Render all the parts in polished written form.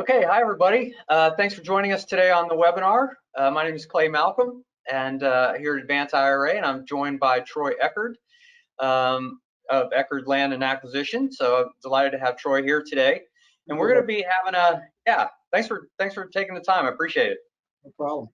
Okay, hi everybody. Thanks for joining us today on the webinar. My name is Clay Malcolm, and here at Advance IRA, and I'm joined by Troy Eckard of Eckard Land and Acquisition. So I'm delighted to have Troy here today, and we're going to be having Thanks for taking the time. I appreciate it. No problem.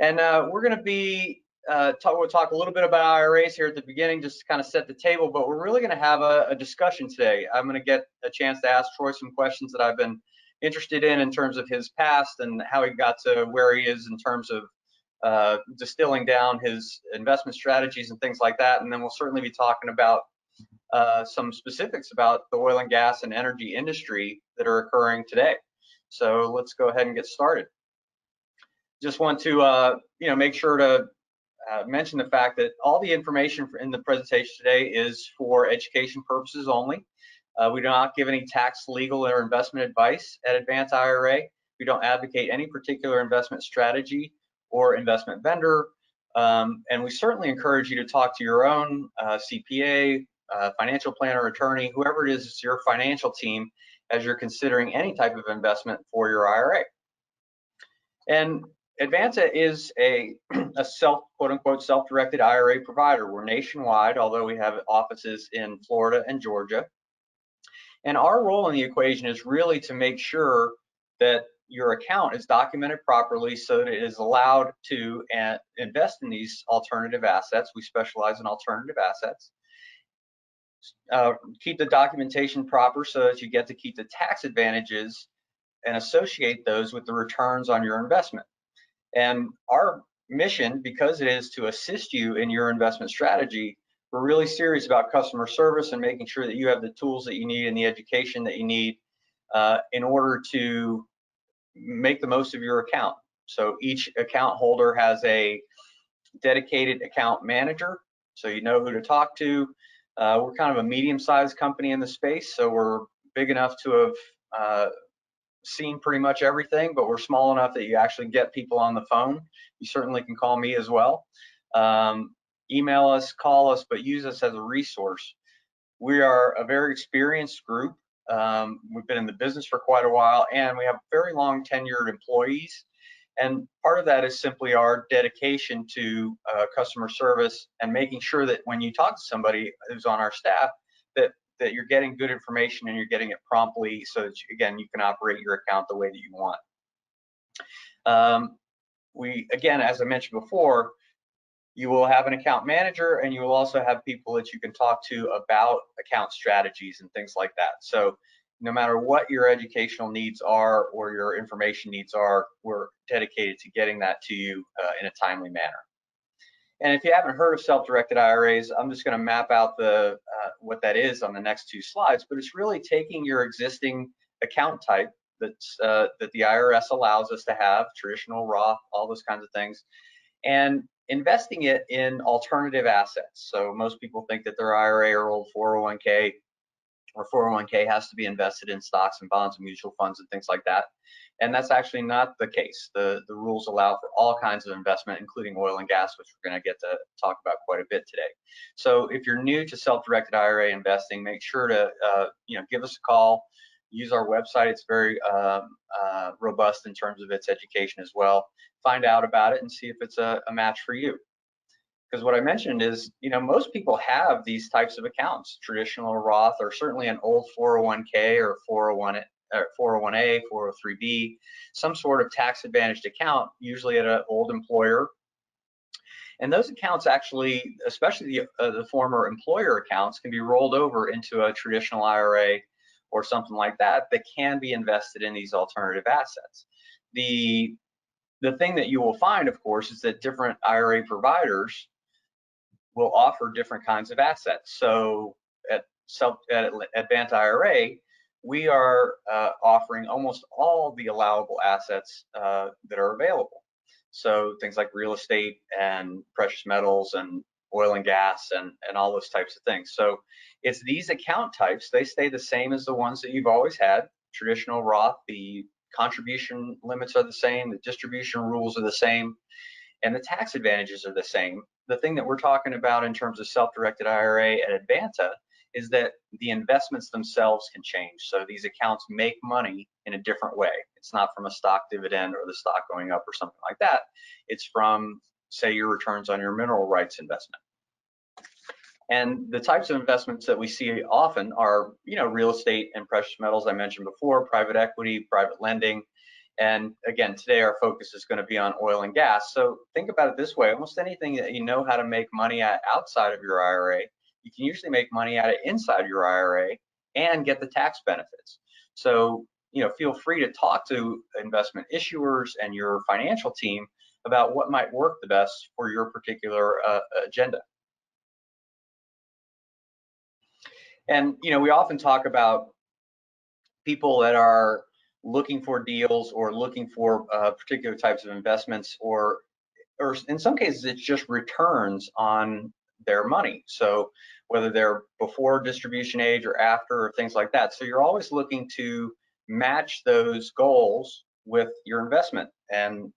And we're going to be we'll talk a little bit about IRAs here at the beginning, just to kind of set the table. But we're really going to have a discussion today. I'm going to get a chance to ask Troy some questions that I've been interested in terms of his past and how he got to where he is in terms of distilling down his investment strategies and things like that. And then we'll certainly be talking about some specifics about the oil and gas and energy industry that are occurring today. So let's go ahead and get started. Just want to make sure to mention the fact that all the information in the presentation today is for education purposes only. We do not give any tax, legal, or investment advice at Advance IRA. We don't advocate any particular investment strategy or investment vendor. And we certainly encourage you to talk to your own CPA, financial planner, attorney, whoever it is your financial team as you're considering any type of investment for your IRA. And Advanta is a quote-unquote self-directed IRA provider. We're nationwide, although we have offices in Florida and Georgia. And our role in the equation is really to make sure that your account is documented properly so that it is allowed to invest in these alternative assets. We specialize in alternative assets. Keep the documentation proper so that you get to keep the tax advantages and associate those with the returns on your investment. And our mission, because it is to assist you in your investment strategy, we're really serious about customer service and making sure that you have the tools that you need and the education that you need in order to make the most of your account. So each account holder has a dedicated account manager, so you know who to talk to. We're kind of a medium-sized company in the space, so we're big enough to have seen pretty much everything, but we're small enough that you actually get people on the phone. You certainly can call me as well. Email us, call us, but use us as a resource. We are a very experienced group. We've been in the business for quite a while, and we have very long tenured employees. And part of that is simply our dedication to customer service and making sure that when you talk to somebody who's on our staff, that you're getting good information and you're getting it promptly so that, again, you can operate your account the way that you want. Again, as I mentioned before, you will have an account manager, and you will also have people that you can talk to about account strategies and things like that. So no matter what your educational needs are or your information needs are, we're dedicated to getting that to you in a timely manner. And if you haven't heard of self-directed IRAs, I'm just going to map out what that is on the next two slides. But it's really taking your existing account type that the IRS allows us to have, traditional, Roth, all those kinds of things, and investing it in alternative assets. So most people think that their IRA or old 401k or 401k has to be invested in stocks and bonds and mutual funds and things like that. And that's actually not the case. The rules allow for all kinds of investment, including oil and gas, which we're going to get to talk about quite a bit today. So if you're new to self-directed IRA investing, make sure to give us a call. Use our website. It's very robust in terms of its education as well. Find out about it and see if it's a match for you. Because what I mentioned is, most people have these types of accounts, traditional Roth, or certainly an old 401k or 401A, 403B, some sort of tax advantaged account, usually at an old employer. And those accounts actually, especially the former employer accounts, can be rolled over into a traditional IRA or something like that can be invested in these alternative assets. The thing that you will find, of course, is that different IRA providers will offer different kinds of assets. So at Advance IRA, we are offering almost all the allowable assets that are available. So things like real estate and precious metals and oil and gas and all those types of things. So it's these account types, they stay the same as the ones that you've always had. Traditional Roth, the contribution limits are the same, the distribution rules are the same, and the tax advantages are the same. The thing that we're talking about in terms of self-directed IRA at Advanta is that the investments themselves can change. So these accounts make money in a different way. It's not from a stock dividend or the stock going up or something like that. It's from, say, your returns on your mineral rights investment. And the types of investments that we see often are, real estate and precious metals, I mentioned before, private equity, private lending. And again, today our focus is going to be on oil and gas. So think about it this way: almost anything that you know how to make money at outside of your IRA, you can usually make money at it inside your IRA and get the tax benefits. So, feel free to talk to investment issuers and your financial team about what might work the best for your particular agenda. And, we often talk about people that are looking for deals or looking for particular types of investments, or in some cases, it's just returns on their money. So whether they're before distribution age or after or things like that. So you're always looking to match those goals with your investment and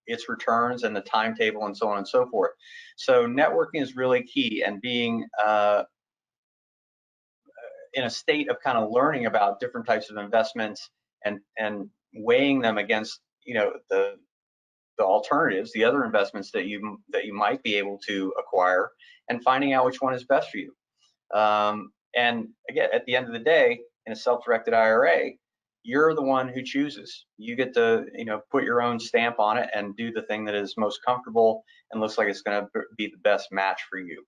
its returns and the timetable and so on and so forth. So networking is really key, and being in a state of kind of learning about different types of investments and weighing them against the alternatives, the other investments that you might be able to acquire, and finding out which one is best for you. And again, at the end of the day, in a self-directed IRA, you're the one who chooses. You get to put your own stamp on it and do the thing that is most comfortable and looks like it's going to be the best match for you.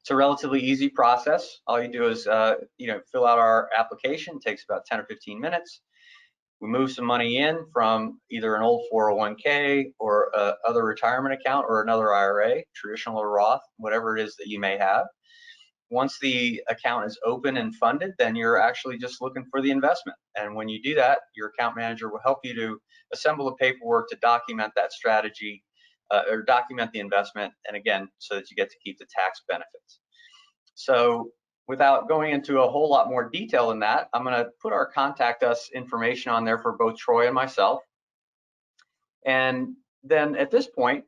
It's a relatively easy process. All you do is fill out our application. It takes about 10 or 15 minutes. We move some money in from either an old 401k or other retirement account or another IRA, traditional or Roth, whatever it is that you may have. Once the account is open and funded, then you're actually just looking for the investment. And when you do that, your account manager will help you to assemble the paperwork to document that strategy or document the investment, and again, so that you get to keep the tax benefits. So without going into a whole lot more detail than that, I'm going to put our contact us information on there for both Troy and myself. And then at this point,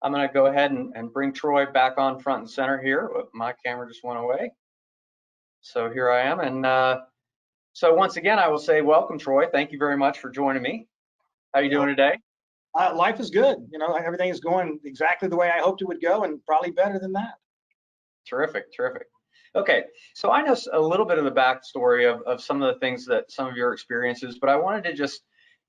I'm going to go ahead and bring Troy back on front and center here. My camera just went away. So here I am. And so once again, I will say welcome, Troy. Thank you very much for joining me. How are you doing today? Life is good. Everything is going exactly the way I hoped it would go, and probably better than that. Terrific, terrific. Okay, so I know a little bit of the backstory of some of the things that some of your experiences, but I wanted to just,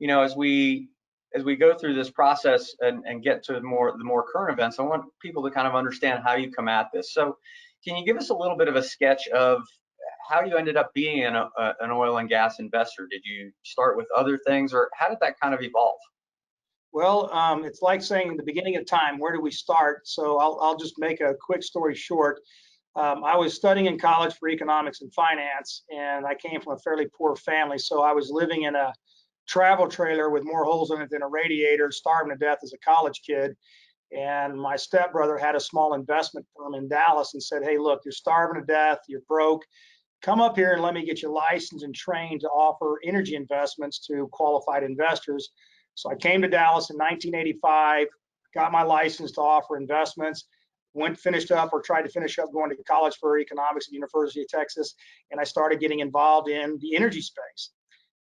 as we go through this process and get to the more current events, I want people to kind of understand how you come at this. So can you give us a little bit of a sketch of how you ended up being an oil and gas investor? Did you start with other things, or how did that kind of evolve? Well, it's like saying in the beginning of time, where do we start? So I'll just make a quick story short. I was studying in college for economics and finance, and I came from a fairly poor family. So I was living in a travel trailer with more holes in it than a radiator, starving to death as a college kid. And my stepbrother had a small investment firm in Dallas and said, hey, look, you're starving to death, you're broke. Come up here and let me get you licensed and trained to offer energy investments to qualified investors. So I came to Dallas in 1985, got my license to offer investments, finished up or tried to finish up going to college for economics at the University of Texas, and I started getting involved in the energy space.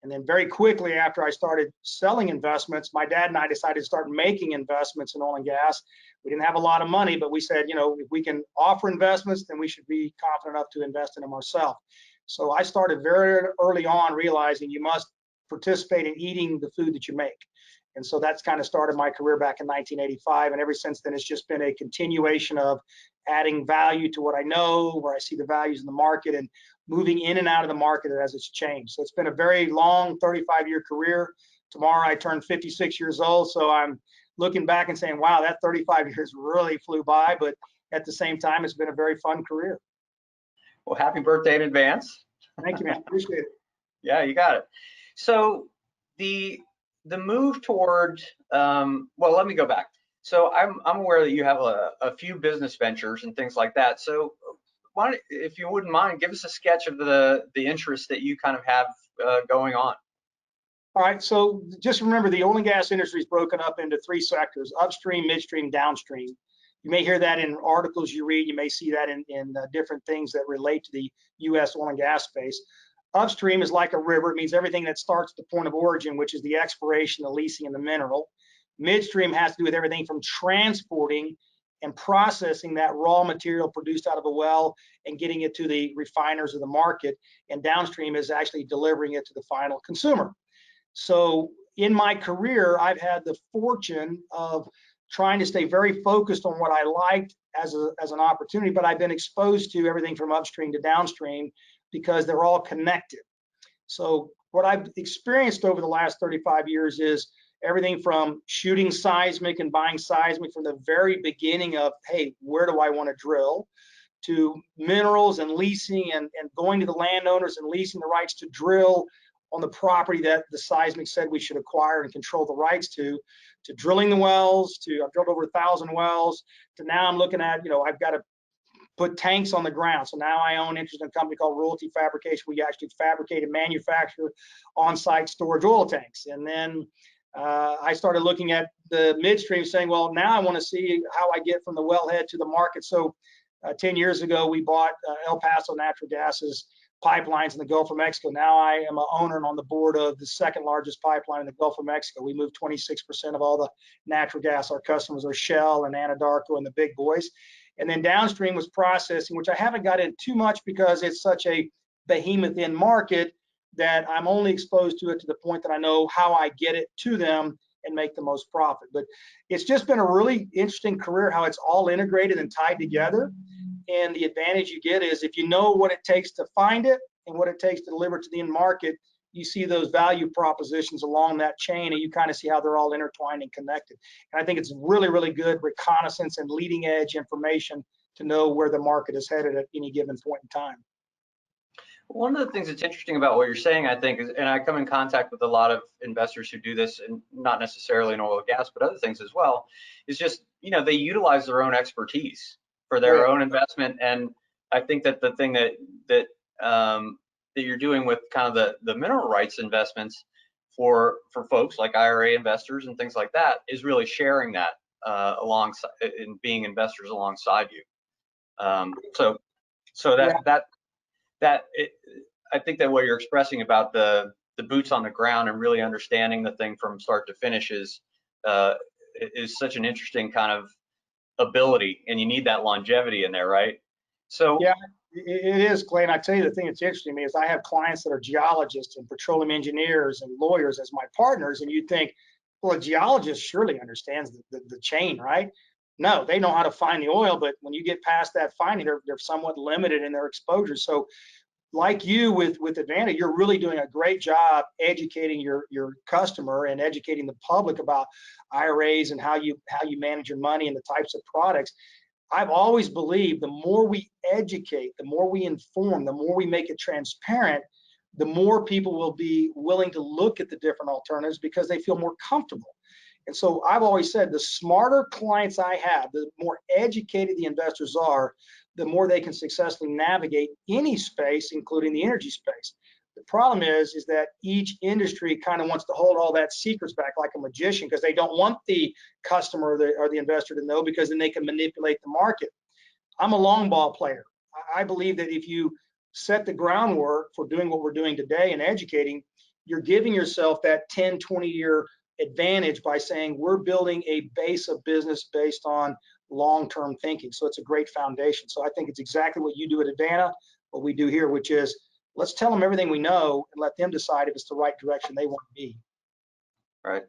And then very quickly after I started selling investments, my dad and I decided to start making investments in oil and gas. We didn't have a lot of money, but we said, if we can offer investments, then we should be confident enough to invest in them ourselves. So I started very early on realizing you must participate in eating the food that you make. And so that's kind of started my career back in 1985. And ever since then, it's just been a continuation of adding value to what I know, where I see the values in the market, and moving in and out of the market as it's changed. So it's been a very long 35-year career. Tomorrow I turn 56 years old. So I'm looking back and saying, wow, that 35 years really flew by. But at the same time, it's been a very fun career. Well, happy birthday in advance. Thank you, man. Appreciate it. Yeah, you got it. So the move toward, well, let me go back. So I'm aware that you have a few business ventures and things like that. So why, if you wouldn't mind, give us a sketch of the interest that you kind of have going on. All right, so just remember the oil and gas industry is broken up into three sectors: upstream, midstream, downstream. You may hear that in articles you read. You may see that in different things that relate to the U.S. oil and gas space. Upstream is like a river. It means everything that starts at the point of origin, which is the exploration, the leasing, and the mineral. Midstream has to do with everything from transporting and processing that raw material produced out of a well and getting it to the refiners of the market. And downstream is actually delivering it to the final consumer. So in my career, I've had the fortune of trying to stay very focused on what I liked as an opportunity, but I've been exposed to everything from upstream to downstream because they're all connected. So what I've experienced over the last 35 years is everything from shooting seismic and buying seismic from the very beginning of, hey, where do I want to drill, to minerals and leasing and going to the landowners and leasing the rights to drill on the property that the seismic said we should acquire and control the rights to drilling the wells, I've drilled over 1,000 wells, to now I'm looking at, I've got to put tanks on the ground. So now I own interest in a company called Royalty Fabrication. We actually fabricate and manufacture on-site storage oil tanks. And then I started looking at the midstream saying, well, now I want to see how I get from the wellhead to the market. So 10 years ago, we bought El Paso Natural Gas's pipelines in the Gulf of Mexico. Now I am an owner and on the board of the second largest pipeline in the Gulf of Mexico. We move 26% of all the natural gas. Our customers are Shell and Anadarko and the big boys. And then downstream was processing, which I haven't got into too much because it's such a behemoth in market that I'm only exposed to it to the point that I know how I get it to them and make the most profit. But it's just been a really interesting career, how it's all integrated and tied together. And the advantage you get is if you know what it takes to find it and what it takes to deliver to the end market, you see those value propositions along that chain and you kind of see how they're all intertwined and connected. And I think it's really, really good reconnaissance and leading edge information to know where the market is headed at any given point in time. One of the things that's interesting about what you're saying, I think, is, and I come in contact with a lot of investors who do this, and not necessarily in oil and gas, but other things as well, is just, they utilize their own expertise for their own investment. And I think that the thing that you're doing with kind of the mineral rights investments for folks like IRA investors and things like that is really sharing that alongside and being investors alongside you. I think that what you're expressing about the boots on the ground and really understanding the thing from start to finish is such an interesting kind of ability, and you need that longevity in there, right? So yeah, it is, Clay. And I tell you, the thing that's interesting to me is I have clients that are geologists and petroleum engineers and lawyers as my partners, and you'd think, well, a geologist surely understands the chain, right? No, they know how to find the oil, but when you get past that finding, they're somewhat limited in their exposure. So like you with Advantage, you're really doing a great job educating your customer and educating the public about IRAs and how you manage your money and the types of products. I've always believed the more we educate, the more we inform, the more we make it transparent, the more people will be willing to look at the different alternatives because they feel more comfortable. And so I've always said the smarter clients I have, the more educated the investors are, the more they can successfully navigate any space, including the energy space. The problem is that each industry kind of wants to hold all that secrets back like a magician because they don't want the customer or the investor to know, because then they can manipulate the market. I'm a long ball player. I believe that if you set the groundwork for doing what we're doing today and educating, you're giving yourself that 10, 20-year advantage by saying we're building a base of business based on long-term thinking. So it's a great foundation. So I think it's exactly what you do at Advana, what we do here, which is let's tell them everything we know and let them decide if it's the right direction they want to be. Right.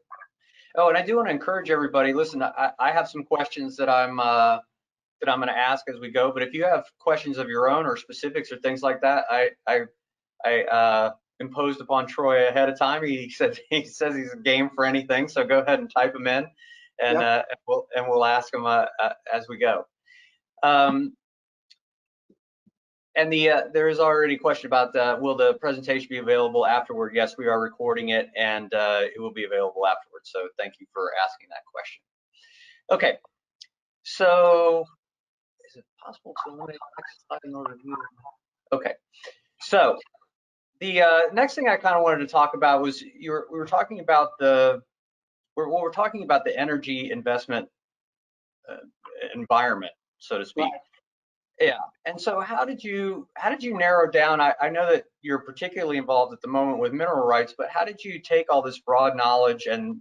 Oh, and I do want to encourage everybody. Listen, I have some questions that I'm going to ask as we go. But if you have questions of your own or specifics or things like that, I imposed upon Troy ahead of time. He says he's game for anything. So go ahead and type them in, and Yep. we'll ask them as we go. And there is already a question about will the presentation be available afterward? Yes, we are recording it, and it will be available afterwards. So thank you for asking that question. Okay, so is it possible to eliminate next slide in order to view? Okay, so the next thing I kind of wanted to talk about was we were talking about the energy investment environment, so to speak. Right. Yeah. And so how did you narrow down? I know that you're particularly involved at the moment with mineral rights, but how did you take all this broad knowledge and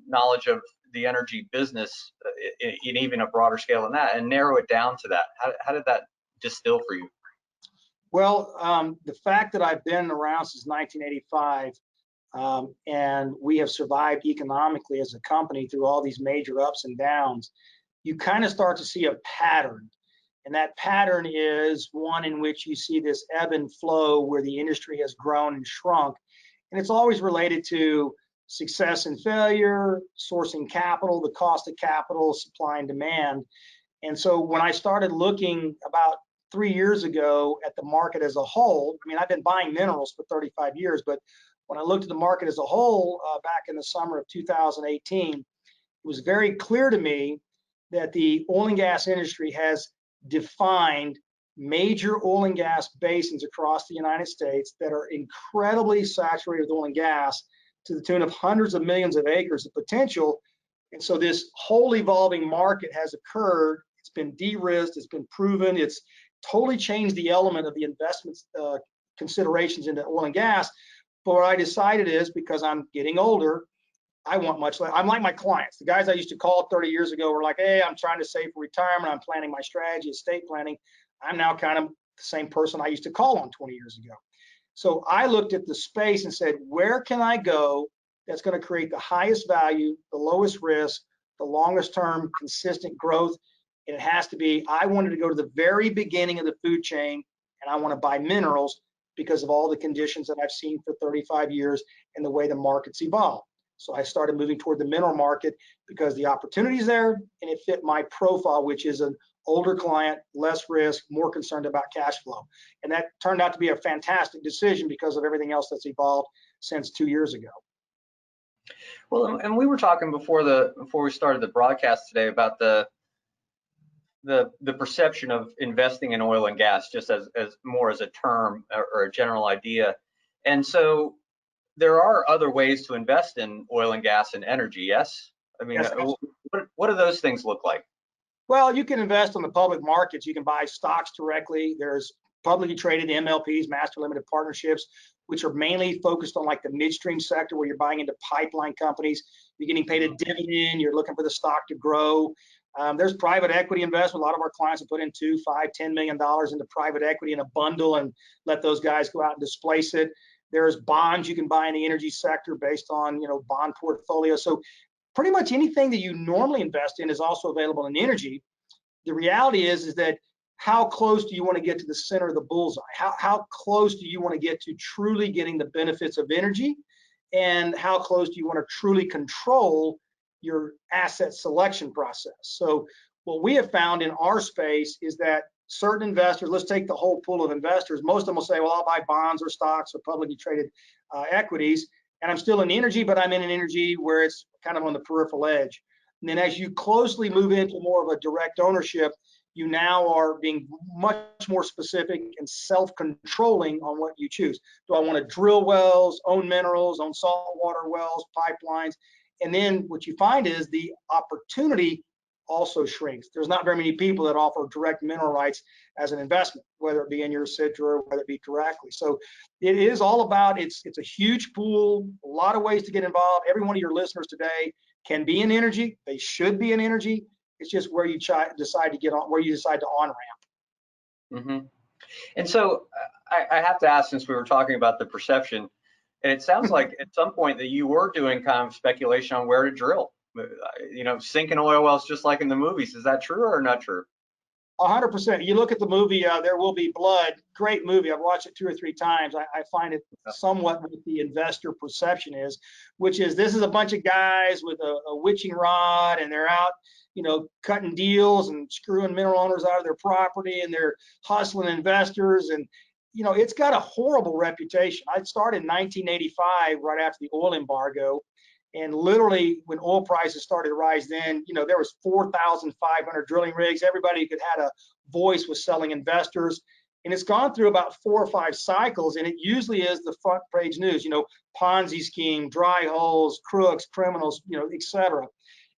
knowledge of the energy business in even a broader scale than that and narrow it down to that? How did that distill for you? Well, the fact that I've been around since 1985, and we have survived economically as a company through all these major ups and downs, you kind of start to see a pattern. And that pattern is one in which you see this ebb and flow where the industry has grown and shrunk. And it's always related to success and failure, sourcing capital, the cost of capital, supply and demand. And so when I started looking about 3 years ago at the market as a whole, I mean, I've been buying minerals for 35 years, but when I looked at the market as a whole back in the summer of 2018, it was very clear to me that the oil and gas industry has defined major oil and gas basins across the United States that are incredibly saturated with oil and gas to the tune of hundreds of millions of acres of potential. And so this whole evolving market has occurred. It's been de-risked, it's been proven, it's totally changed the element of the investment considerations into oil and gas. But what I decided is, because I'm getting older, I want much less. I'm like my clients. The guys I used to call 30 years ago were like, hey, I'm trying to save for retirement. I'm planning my strategy, estate planning. I'm now kind of the same person I used to call on 20 years ago. So I looked at the space and said, where can I go that's going to create the highest value, the lowest risk, the longest term consistent growth? And it has to be, I wanted to go to the very beginning of the food chain, and I want to buy minerals because of all the conditions that I've seen for 35 years and the way the markets evolve. So I started moving toward the mineral market because the opportunity's there and it fit my profile, which is an older client, less risk, more concerned about cash flow. And that turned out to be a fantastic decision because of everything else that's evolved since 2 years ago. Well, and we were talking before we started the broadcast today about the perception of investing in oil and gas just as more as a term or a general idea. And so there are other ways to invest in oil and gas and energy, yes? I mean, Yes, what do those things look like? well, you can invest on the public markets. You can buy stocks directly. There's publicly traded MLPs, master limited partnerships, which are mainly focused on like the midstream sector where you're buying into pipeline companies. You're getting paid a dividend. You're looking for the stock to grow. There's private equity investment. A lot of our clients have put in $2, $5, $10 million into private equity in a bundle and let those guys go out and displace it. There's bonds you can buy in the energy sector based on, bond portfolio. So pretty much anything that you normally invest in is also available in energy. The reality is that how close do you want to get to the center of the bullseye? How close do you want to get to truly getting the benefits of energy? And how close do you want to truly control your asset selection process? So what we have found in our space is that certain investors, let's take the whole pool of investors, most of them will say, well, I'll buy bonds or stocks or publicly traded equities, and I'm still in energy, but I'm in an energy where it's kind of on the peripheral edge. And then as you closely move into more of a direct ownership, you now are being much more specific and self-controlling on what you choose. Do I want to drill wells, own minerals, own saltwater wells, pipelines? And then what you find is the opportunity also shrinks. There's not very many people that offer direct mineral rights as an investment, whether it be in your SITRA or whether it be directly. So it is all about, it's a huge pool, a lot of ways to get involved. Every one of your listeners today can be in energy. They should be in energy. It's just where you decide to get on, where you decide to on ramp. And so I have to ask, since we were talking about the perception, and it sounds like at some point that you were doing kind of speculation on where to drill, sinking oil wells just like in the movies. Is that true or not true? 100%. You look at the movie, There Will Be Blood, great movie. I've watched it 2 or 3 times. I find it somewhat what the investor perception is, which is this is a bunch of guys with a witching rod and they're out, cutting deals and screwing mineral owners out of their property and they're hustling investors. And, it's got a horrible reputation. I started in 1985, right after the oil embargo. And literally, when oil prices started to rise, then there was 4,500 drilling rigs. Everybody who could had a voice was selling investors, and it's gone through about 4 or 5 cycles. And it usually is the front page news, Ponzi scheme, dry holes, crooks, criminals, etc.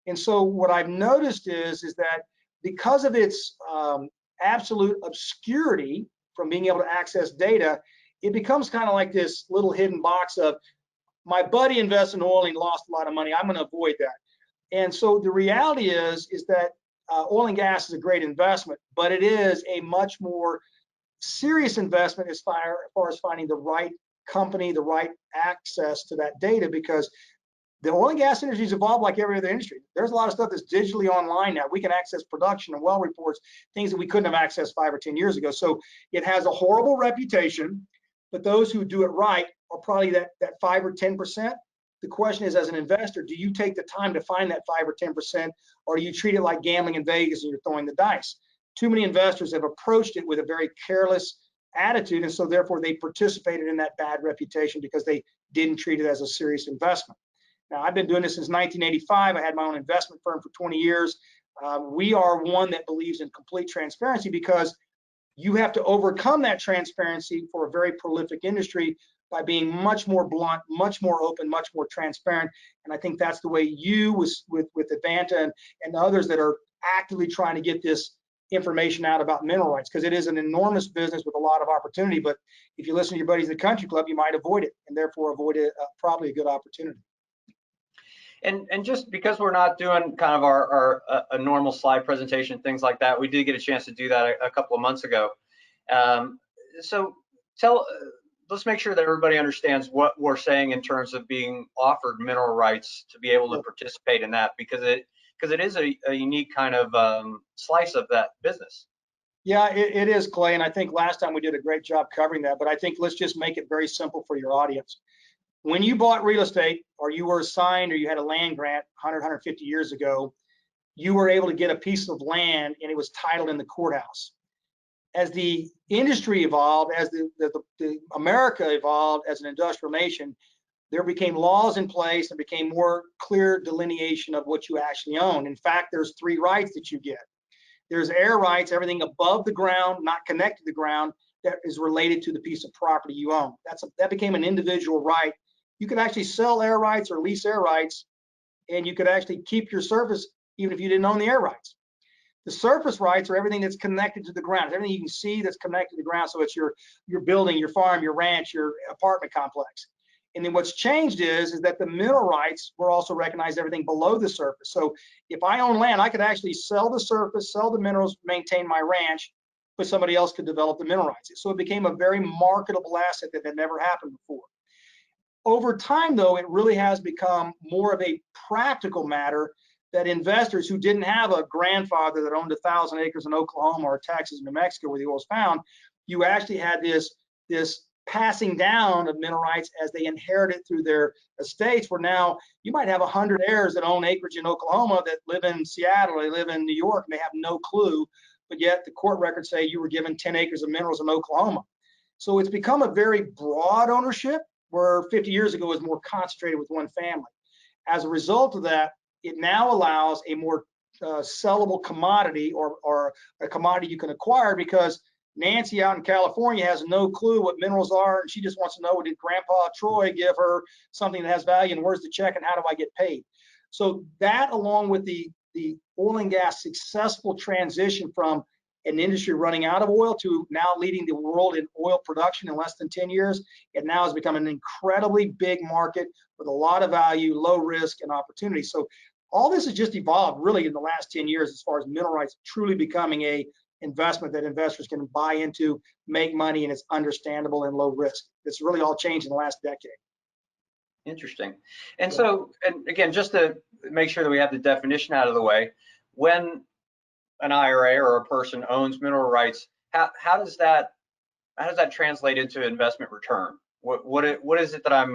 And so what I've noticed is that because of its absolute obscurity from being able to access data, it becomes kind of like this little hidden box of, my buddy invested in oil and he lost a lot of money, I'm going to avoid that. And so the reality is that oil and gas is a great investment, but it is a much more serious investment as far as finding the right company, the right access to that data, because the oil and gas industry has evolved like every other industry. There's a lot of stuff that's digitally online now. We can access production and well reports, things that we couldn't have accessed 5 or 10 years ago. So it has a horrible reputation, but those who do it right are probably that 5 or 10%. The question is, as an investor, do you take the time to find that 5 or 10%, or do you treat it like gambling in Vegas and you're throwing the dice? Too many investors have approached it with a very careless attitude, and so therefore they participated in that bad reputation because they didn't treat it as a serious investment. Now, I've been doing this since 1985. I had my own investment firm for 20 years. We are one that believes in complete transparency, because you have to overcome that transparency for a very prolific industry by being much more blunt, much more open, much more transparent. And I think that's the way you, with Advanta and others that are actively trying to get this information out about mineral rights, because it is an enormous business with a lot of opportunity. But if you listen to your buddies at the country club, you might avoid it, and therefore avoid it, probably a good opportunity. And just because we're not doing kind of a normal slide presentation, things like that, we did get a chance to do that a couple of months ago. So let's make sure that everybody understands what we're saying in terms of being offered mineral rights to be able to participate in that, because it is a unique kind of slice of that business. Yeah, it is, Clay, and I think last time we did a great job covering that, but I think let's just make it very simple for your audience. When you bought real estate, or you were assigned, or you had a land grant 100, 150 years ago, you were able to get a piece of land and it was titled in the courthouse. As the industry evolved, as the America evolved as an industrial nation, there became laws in place and became more clear delineation of what you actually own. In fact, there's 3 rights that you get. There's air rights, everything above the ground, not connected to the ground, that is related to the piece of property you own. That became an individual right. You could actually sell air rights or lease air rights, and you could actually keep your surface even if you didn't own the air rights. The surface rights are everything that's connected to the ground, everything you can see that's connected to the ground. So it's your building, your farm, your ranch, your apartment complex. And then what's changed is that the mineral rights were also recognized everything below the surface. So if I own land, I could actually sell the surface, sell the minerals, maintain my ranch, but somebody else could develop the mineral rights. So it became a very marketable asset that had never happened before. Over time, though, it really has become more of a practical matter that investors who didn't have a grandfather that owned 1,000 acres in Oklahoma or Texas, New Mexico, where the oil was found, you actually had this passing down of mineral rights as they inherited through their estates, where now you might have 100 heirs that own acreage in Oklahoma that live in Seattle, they live in New York, and they have no clue, but yet the court records say you were given 10 acres of minerals in Oklahoma. So it's become a very broad ownership, where 50 years ago was more concentrated with one family. As a result of that, it now allows a more sellable commodity, or a commodity you can acquire, because Nancy out in California has no clue what minerals are, and she just wants to know, did Grandpa Troy give her something that has value, and where's the check, and how do I get paid? So that, along with the oil and gas successful transition from an industry running out of oil to now leading the world in oil production in less than 10 years, it now has become an incredibly big market with a lot of value, low risk, and opportunity. So all this has just evolved really in the last 10 years as far as mineral rights truly becoming a investment that investors can buy into, make money, and it's understandable and low risk. It's really all changed in the last decade. Interesting. And so, and again, just to make sure that we have the definition out of the way, when an IRA or a person owns mineral rights, how does that translate into investment return? What is it that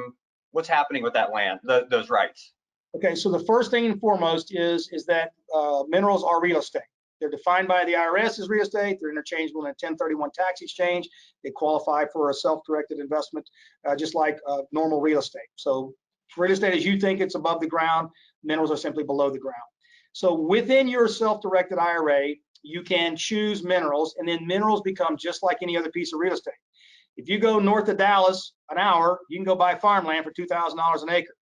what's happening with that land, those rights? Okay, so the first thing and foremost is that minerals are real estate. They're defined by the IRS as real estate. They're interchangeable in a 1031 tax exchange. They qualify for a self-directed investment, just like normal real estate. So real estate, as you think it's above the ground, minerals are simply below the ground. So within your self-directed IRA, you can choose minerals, and then minerals become just like any other piece of real estate. If you go north of Dallas an hour, you can go buy farmland for $2,000 an acre.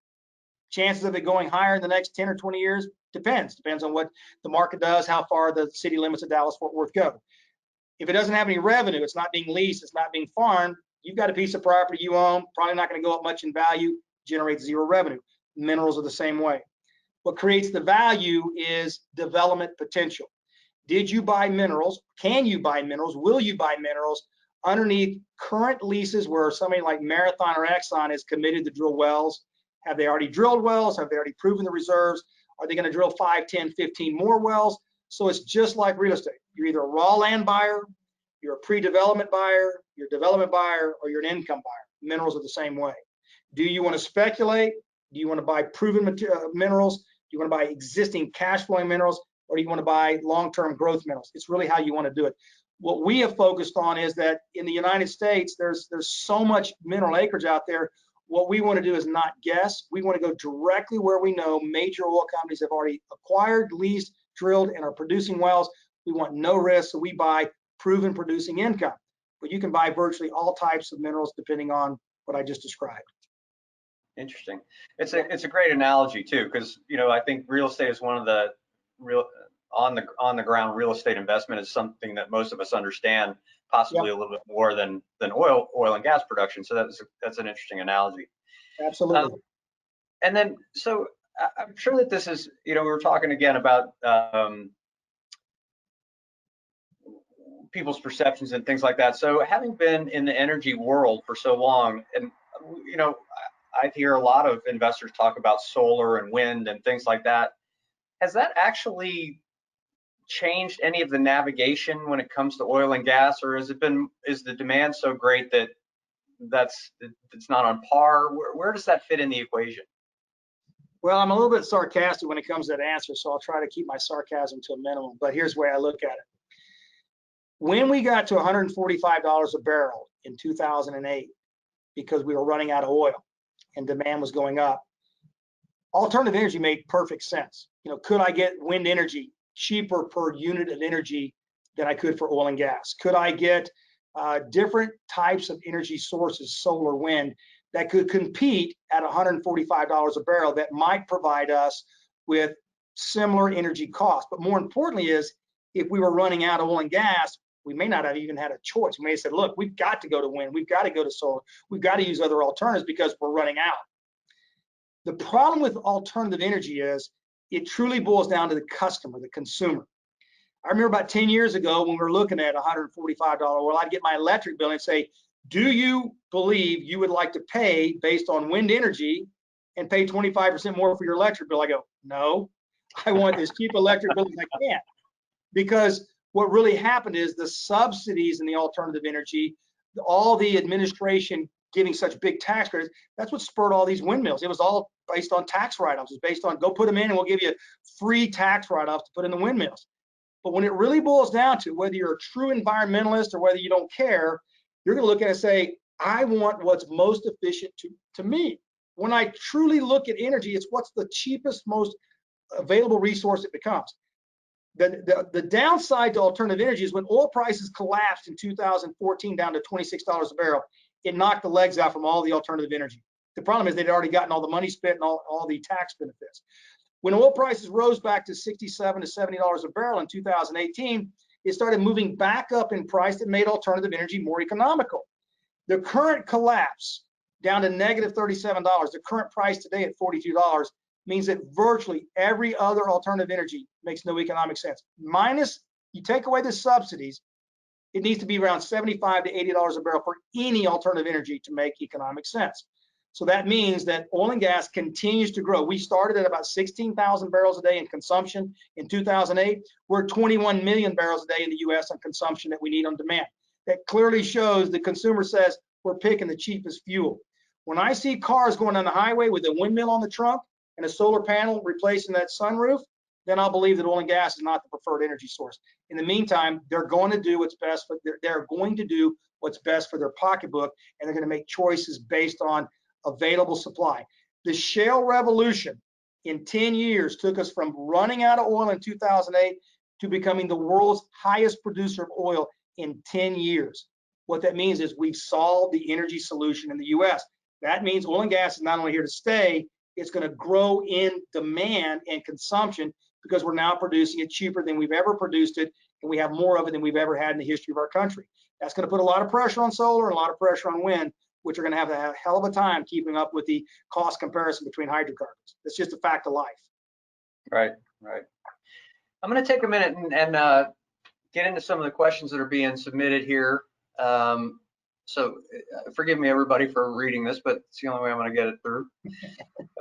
Chances of it going higher in the next 10 or 20 years depends on what the market does, how far the city limits of Dallas-Fort Worth go. If it doesn't have any revenue, it's not being leased, it's not being farmed, you've got a piece of property you own, probably not going to go up much in value, generates zero revenue. Minerals are the same way. What creates the value is development potential. Did you buy minerals? Can you buy minerals? Will you buy minerals underneath current leases where somebody like Marathon or Exxon is committed to drill wells? Have they already drilled wells? Have they already proven the reserves? Are they going to drill 5, 10, 15 more wells? So it's just like real estate. You're either a raw land buyer, you're a pre-development buyer, you're a development buyer, or you're an income buyer. Minerals are the same way. Do you want to speculate? Do you want to buy proven minerals? Do you want to buy existing cash flowing minerals? Or do you want to buy long-term growth minerals? It's really how you want to do it. What we have focused on is that in the United States, there's so much mineral acreage out there. What we want to do is not guess. We want to go directly where we know major oil companies have already acquired, leased, drilled, and are producing wells. We want no risk, so we buy proven producing income. But you can buy virtually all types of minerals depending on what I just described. Interesting. It's a great analogy too, because I think real estate is one of the real on the ground real estate investment is something that most of us understand, possibly a little bit more than oil and gas production. So that's an interesting analogy. Absolutely. And then, so I'm sure that this is, we were talking again about people's perceptions and things like that. So having been in the energy world for so long, and I hear a lot of investors talk about solar and wind and things like that. Has that actually changed any of the navigation when it comes to oil and gas, or is the demand so great that it's not on par? Where does that fit in the equation? Well, I'm a little bit sarcastic when it comes to that answer, so I'll try to keep my sarcasm to a minimum, but here's the way I look at it. When we got to $145 a barrel in 2008, because we were running out of oil and demand was going up, alternative energy made perfect sense. Could I get wind energy cheaper per unit of energy than I could for oil and gas? Could I get different types of energy sources, solar, wind, that could compete at $145 a barrel that might provide us with similar energy costs? But more importantly is, if we were running out of oil and gas, we may not have even had a choice. We may have said, look, we've got to go to wind, we've got to go to solar, we've got to use other alternatives because we're running out. The problem with alternative energy is it truly boils down to the customer, the consumer. I remember about 10 years ago when we were looking at $145 oil, I'd get my electric bill and say, do you believe you would like to pay based on wind energy and pay 25% more for your electric bill? I go, no, I want as cheap electric bill as I can. Because what really happened is the subsidies in the alternative energy, all the administration giving such big tax credits, that's what spurred all these windmills. It was all based on tax write-offs. It's based on go put them in and we'll give you free tax write-offs to put in the windmills. But when it really boils down to whether you're a true environmentalist or whether you don't care, you're going to look at it and say, I want what's most efficient to me. When I truly look at energy, it's what's the cheapest, most available resource it becomes. The downside to alternative energy is when oil prices collapsed in 2014 down to $26 a barrel, it knocked the legs out from all the alternative energy. The problem is they'd already gotten all the money spent and all the tax benefits. When oil prices rose back to $67 to $70 a barrel in 2018, it started moving back up in price that made alternative energy more economical. The current collapse down to negative $37, the current price today at $42, means that virtually every other alternative energy makes no economic sense. Minus, you take away the subsidies, it needs to be around $75 to $80 a barrel for any alternative energy to make economic sense. So that means that oil and gas continues to grow. We started at about 16,000 barrels a day in consumption in 2008. We're 21 million barrels a day in the US on consumption that we need on demand. That clearly shows the consumer says we're picking the cheapest fuel. When I see cars going on the highway with a windmill on the trunk and a solar panel replacing that sunroof, then I'll believe that oil and gas is not the preferred energy source. In the meantime, they're going to do what's best for they're going to do what's best for their pocketbook, and they're going to make choices based on available supply. The shale revolution in 10 years took us from running out of oil in 2008 to becoming the world's highest producer of oil in 10 years. What that means is we've solved the energy solution in the US. That means oil and gas is not only here to stay, it's going to grow in demand and consumption because we're now producing it cheaper than we've ever produced it, and we have more of it than we've ever had in the history of our country. That's going to put a lot of pressure on solar and a lot of pressure on wind, which are going to have a hell of a time keeping up with the cost comparison between hydrocarbons. It's just a fact of life. Right, right. I'm going to take a minute and get into some of the questions that are being submitted here. So forgive me, everybody, for reading this, but it's the only way I'm going to get it through.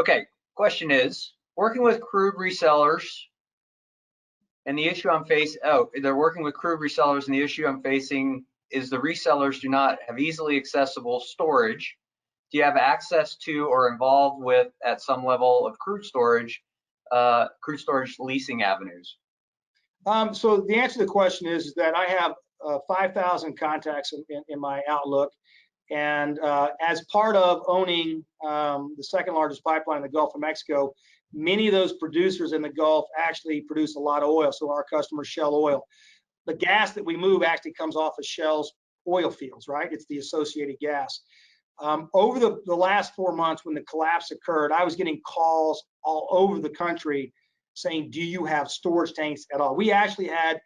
Okay, question is, working with crude resellers and the issue I'm facing, they're working with crude resellers and the issue I'm facing is the resellers do not have easily accessible storage. Do you have access to or involved with, at some level, of crude storage leasing avenues? So the answer to the question is that I have 5,000 contacts in my Outlook. And as part of owning the second largest pipeline in the Gulf of Mexico, many of those producers in the Gulf actually produce a lot of oil. So our customers, Shell Oil. The gas that we move actually comes off of Shell's oil fields, right? It's the associated gas. Over the last 4 months when the collapse occurred, I was getting calls all over the country saying, do you have storage tanks at all? We actually had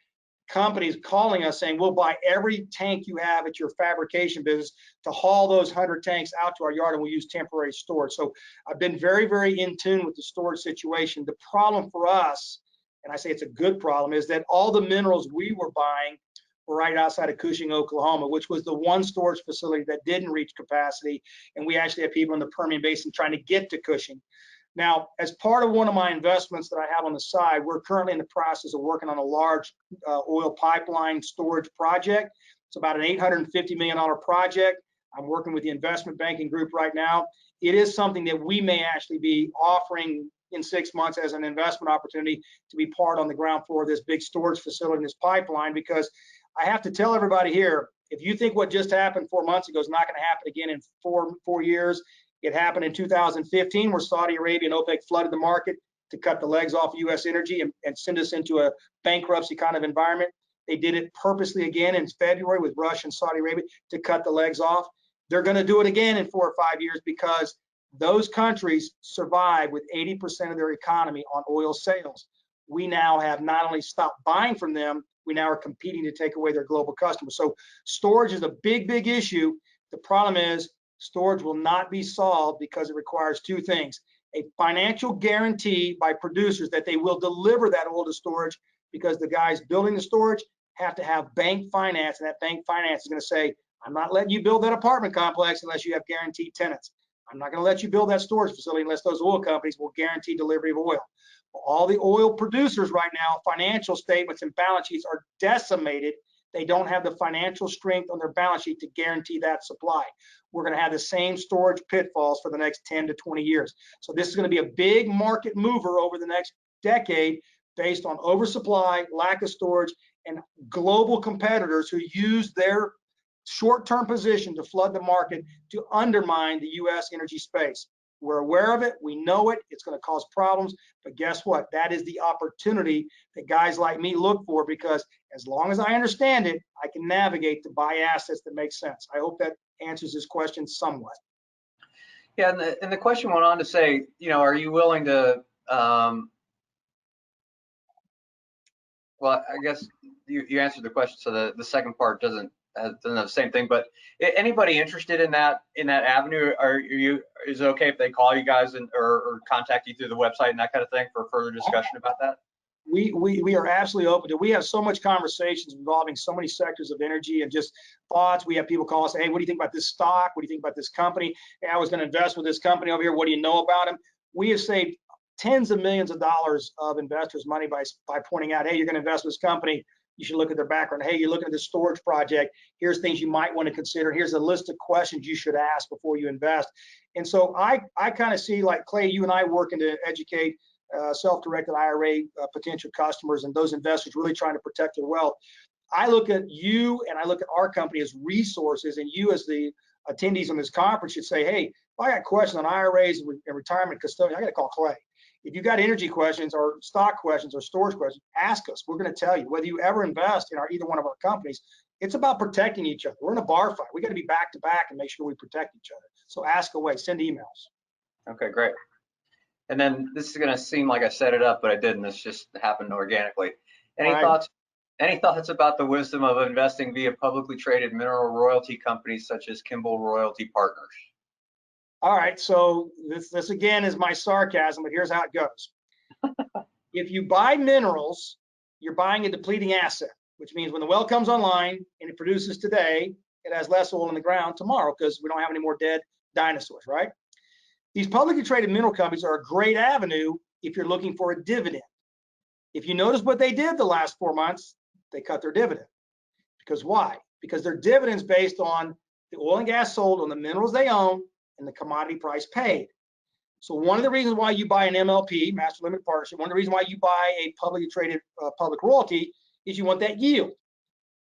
companies calling us saying, we'll buy every tank you have at your fabrication business to haul those 100 tanks out to our yard, and we'll use temporary storage. So I've been very, very in tune with the storage situation. The problem for us, and I say it's a good problem, is that all the minerals we were buying were right outside of Cushing, Oklahoma, which was the one storage facility that didn't reach capacity. And we actually have people in the Permian Basin trying to get to Cushing. Now, as part of one of my investments that I have on the side, we're currently in the process of working on a large oil pipeline storage project. It's about an $850 million project. I'm working with the investment banking group right now. It is something that we may actually be offering in 6 months as an investment opportunity to be part on the ground floor of this big storage facility in this pipeline, because I have to tell everybody here, if you think what just happened 4 months ago is not going to happen again in four years, it happened in 2015 where Saudi Arabia and OPEC flooded the market to cut the legs off U.S. energy and send us into a bankruptcy kind of environment. They did it purposely again in February with Russia and Saudi Arabia to cut the legs off. They're going to do it again in 4 or 5 years because those countries survive with 80% of their economy on oil sales. We now have not only stopped buying from them, we now are competing to take away their global customers. So storage is a big, big issue. The problem is storage will not be solved because it requires 2 things: a financial guarantee by producers that they will deliver that oil to storage, because the guys building the storage have to have bank finance, and that bank finance is going to say, I'm not letting you build that apartment complex unless you have guaranteed tenants. I'm not going to let you build that storage facility unless those oil companies will guarantee delivery of oil. All the oil producers right now, financial statements and balance sheets are decimated. They don't have the financial strength on their balance sheet to guarantee that supply. We're going to have the same storage pitfalls for the next 10 to 20 years. So this is going to be a big market mover over the next decade based on oversupply, lack of storage, and global competitors who use their short-term position to flood the market to undermine the U.S. energy space. We're aware of it. We know it. It's going to cause problems. But guess what? That is the opportunity that guys like me look for, because as long as I understand it, I can navigate to buy assets that make sense. I hope that answers this question somewhat. Yeah, and the question went on to say, are you willing to, well, I guess you answered the question, so the second part doesn't have the same thing, but anybody interested in that avenue, is it okay if they call you guys or contact you through the website and that kind of thing for further discussion about that? We are absolutely open to. We have so much conversations involving so many sectors of energy and just thoughts. We have people call us, hey, what do you think about this stock? What do you think about this company? Hey, I was going to invest with this company over here. What do you know about them? We have saved tens of millions of dollars of investors' money by pointing out, hey, you're going to invest with this company. You should look at their background. Hey, you're looking at this storage project. Here's things you might want to consider. Here's a list of questions you should ask before you invest. And so I kind of see, like Clay, you and I working to educate self-directed IRA potential customers and those investors really trying to protect their wealth. I look at you and I look at our company as resources, and you as the attendees on this conference should say, hey, if I got questions on IRAs and retirement custodian, I got to call Clay. If you got energy questions or stock questions or storage questions, ask us. We're going to tell you. Whether you ever invest in either one of our companies, it's about protecting each other. We're in a bar fight. We got to be back to back and make sure we protect each other. So ask away, send emails. Okay, great. And then this is going to seem like I set it up, but I didn't. This just happened organically. All Any right. thoughts? Any thoughts about the wisdom of investing via publicly traded mineral royalty companies such as Kimball Royalty Partners? All right. So this again is my sarcasm, but here's how it goes. If you buy minerals, you're buying a depleting asset, which means when the well comes online and it produces today, it has less oil in the ground tomorrow because we don't have any more dead dinosaurs, right? These publicly traded mineral companies are a great avenue if you're looking for a dividend. If you notice what they did the last 4 months, they cut their dividend. Because why? Because their dividend's based on the oil and gas sold on the minerals they own and the commodity price paid. So one of the reasons why you buy an MLP, Master Limited Partnership, one of the reasons why you buy a publicly traded public royalty is you want that yield.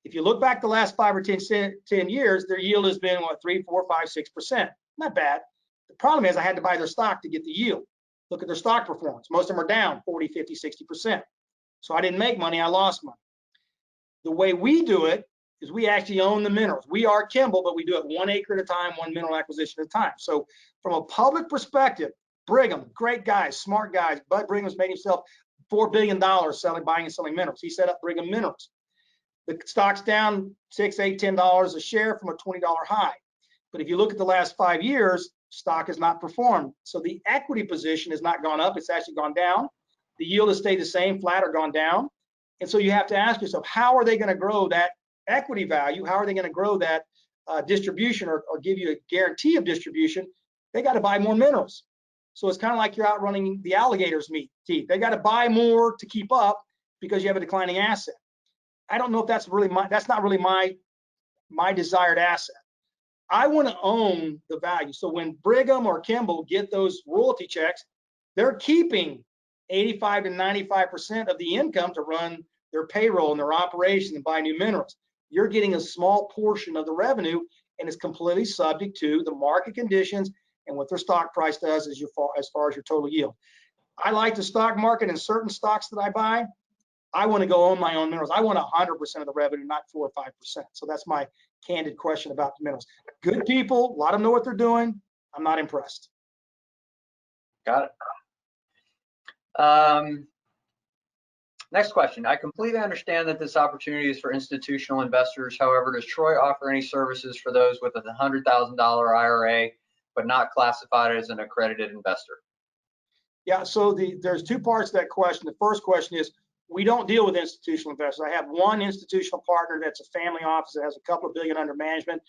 If you look back the last 5 or 10 years, their yield has been, what, 3, 4, 5, 6%. Not bad. The problem is I had to buy their stock to get the yield. Look at their stock performance. Most of them are down 40, 50, 60%. So I didn't make money, I lost money. The way we do it is we actually own the minerals. We are Kimball, but we do it 1 acre at a time, 1 mineral acquisition at a time. So from a public perspective, Brigham, great guys, smart guys. Bud Brigham's made himself $4 billion buying and selling minerals. He set up Brigham Minerals. The stock's down $6, $8, $10 a share from a $20 high. But if you look at the last 5 years, stock has not performed. So the equity position has not gone up, it's actually gone down. The yield has stayed the same, flat or gone down. And so you have to ask yourself, how are they going to grow that equity value? How are they going to grow that distribution or give you a guarantee of distribution? They got to buy more minerals. So it's kind of like you're outrunning the alligator's teeth. They got to buy more to keep up because you have a declining asset. I don't know if that's not really my desired asset. I want to own the value. So when Brigham or Kimball get those royalty checks, they're keeping 85 to 95% of the income to run their payroll and their operation and buy new minerals. You're getting a small portion of the revenue, and it's completely subject to the market conditions and what their stock price does as far as your total yield. I like the stock market and certain stocks that I buy. I want to go own my own minerals. I want 100% of the revenue, not 4 or 5%. So that's my candid question about the minerals. Good people, a lot of them know what they're doing. I'm not impressed. Got it. Next question. I completely understand that this opportunity is for institutional investors. However, does Troy offer any services for those with a $100,000 IRA but not classified as an accredited investor? Yeah, so there's 2 parts to that question. The first question is, we don't deal with institutional investors. I have one institutional partner that's a family office that has a couple of billion under management.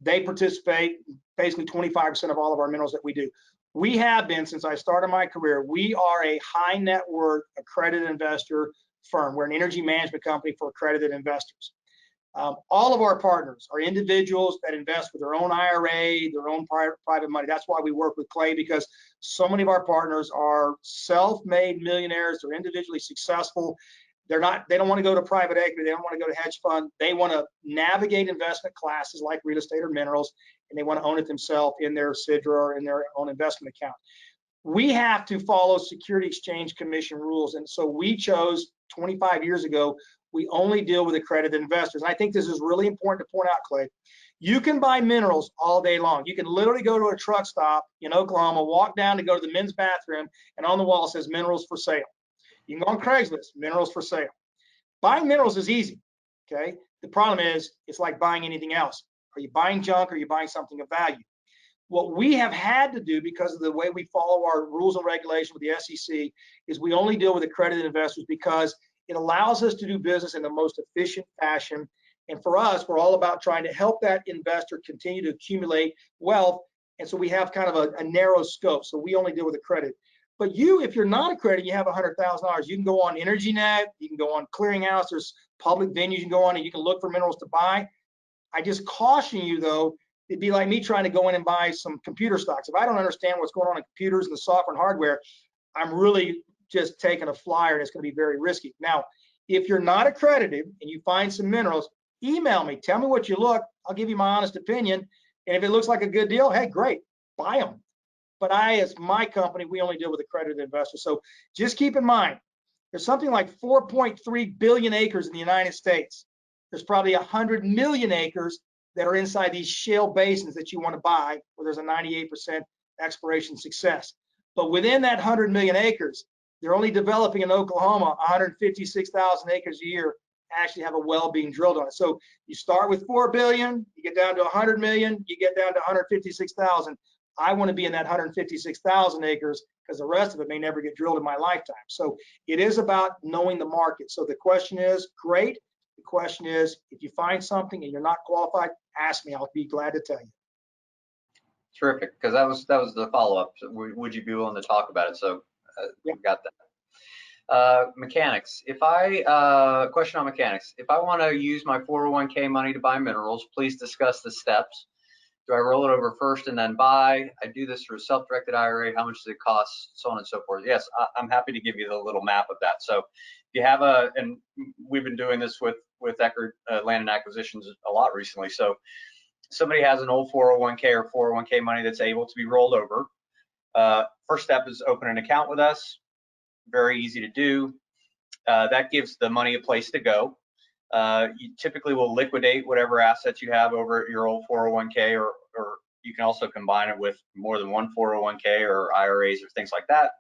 They participate basically 25% of all of our minerals that we do. We have been, since I started my career, we are a high net worth accredited investor firm. We're an energy management company for accredited investors. All of our partners are individuals that invest with their own IRA, their own private money. That's why we work with Clay, because so many of our partners are self-made millionaires. They're individually successful. They don't want to go to private equity. They don't want to go to hedge fund. They want to navigate investment classes like real estate or minerals, and they want to own it themselves in their SIDRA or in their own investment account. We have to follow Security Exchange Commission rules. And so we chose 25 years ago, we only deal with accredited investors. And I think this is really important to point out, Clay. You can buy minerals all day long. You can literally go to a truck stop in Oklahoma, walk down to go to the men's bathroom, and on the wall says minerals for sale. You can go on Craigslist, minerals for sale. Buying minerals is easy, okay? The problem is, it's like buying anything else. Are you buying junk or are you buying something of value? What we have had to do, because of the way we follow our rules and regulations with the SEC, is we only deal with accredited investors because it allows us to do business in the most efficient fashion. And for us, we're all about trying to help that investor continue to accumulate wealth. And so we have kind of a narrow scope. So we only deal with accredited. But you, if you're not accredited, you have $100,000. You can go on EnergyNet, you can go on Clearinghouse. There's public venues you can go on and you can look for minerals to buy. I just caution you, though, it'd be like me trying to go in and buy some computer stocks. If I don't understand what's going on in computers and the software and hardware, I'm really just taking a flyer and it's going to be very risky. Now, if you're not accredited and you find some minerals, email me, tell me what you look. I'll give you my honest opinion. And if it looks like a good deal, hey, great, buy them. But as my company, we only deal with accredited investors. So just keep in mind, there's something like 4.3 billion acres in the United States. There's probably 100 million acres that are inside these shale basins that you want to buy, where there's a 98% exploration success. But within that 100 million acres, they're only developing in Oklahoma 156,000 acres a year actually have a well being drilled on it. So you start with 4 billion, you get down to 100 million, you get down to 156,000. I want to be in that 156,000 acres because the rest of it may never get drilled in my lifetime. So it is about knowing the market. So the question is, great. The question is, if you find something and you're not qualified, ask me. I'll be glad to tell you. Terrific, because that was the follow-up. So would you be willing to talk about it? So Yeah. we got that. Mechanics. Question on mechanics. If I want to use my 401k money to buy minerals, please discuss the steps. Do I roll it over first and then buy? I do this through a self-directed IRA. How much does it cost? So on and so forth. Yes, I'm happy to give you the little map of that. So if you have and we've been doing this with Eckard Land and Acquisitions a lot recently. So somebody has an old 401k or 401k money that's able to be rolled over. First step is open an account with us. Very easy to do. That gives the money a place to go. You typically will liquidate whatever assets you have over at your old 401k, or you can also combine it with more than one 401k or IRAs or things like that.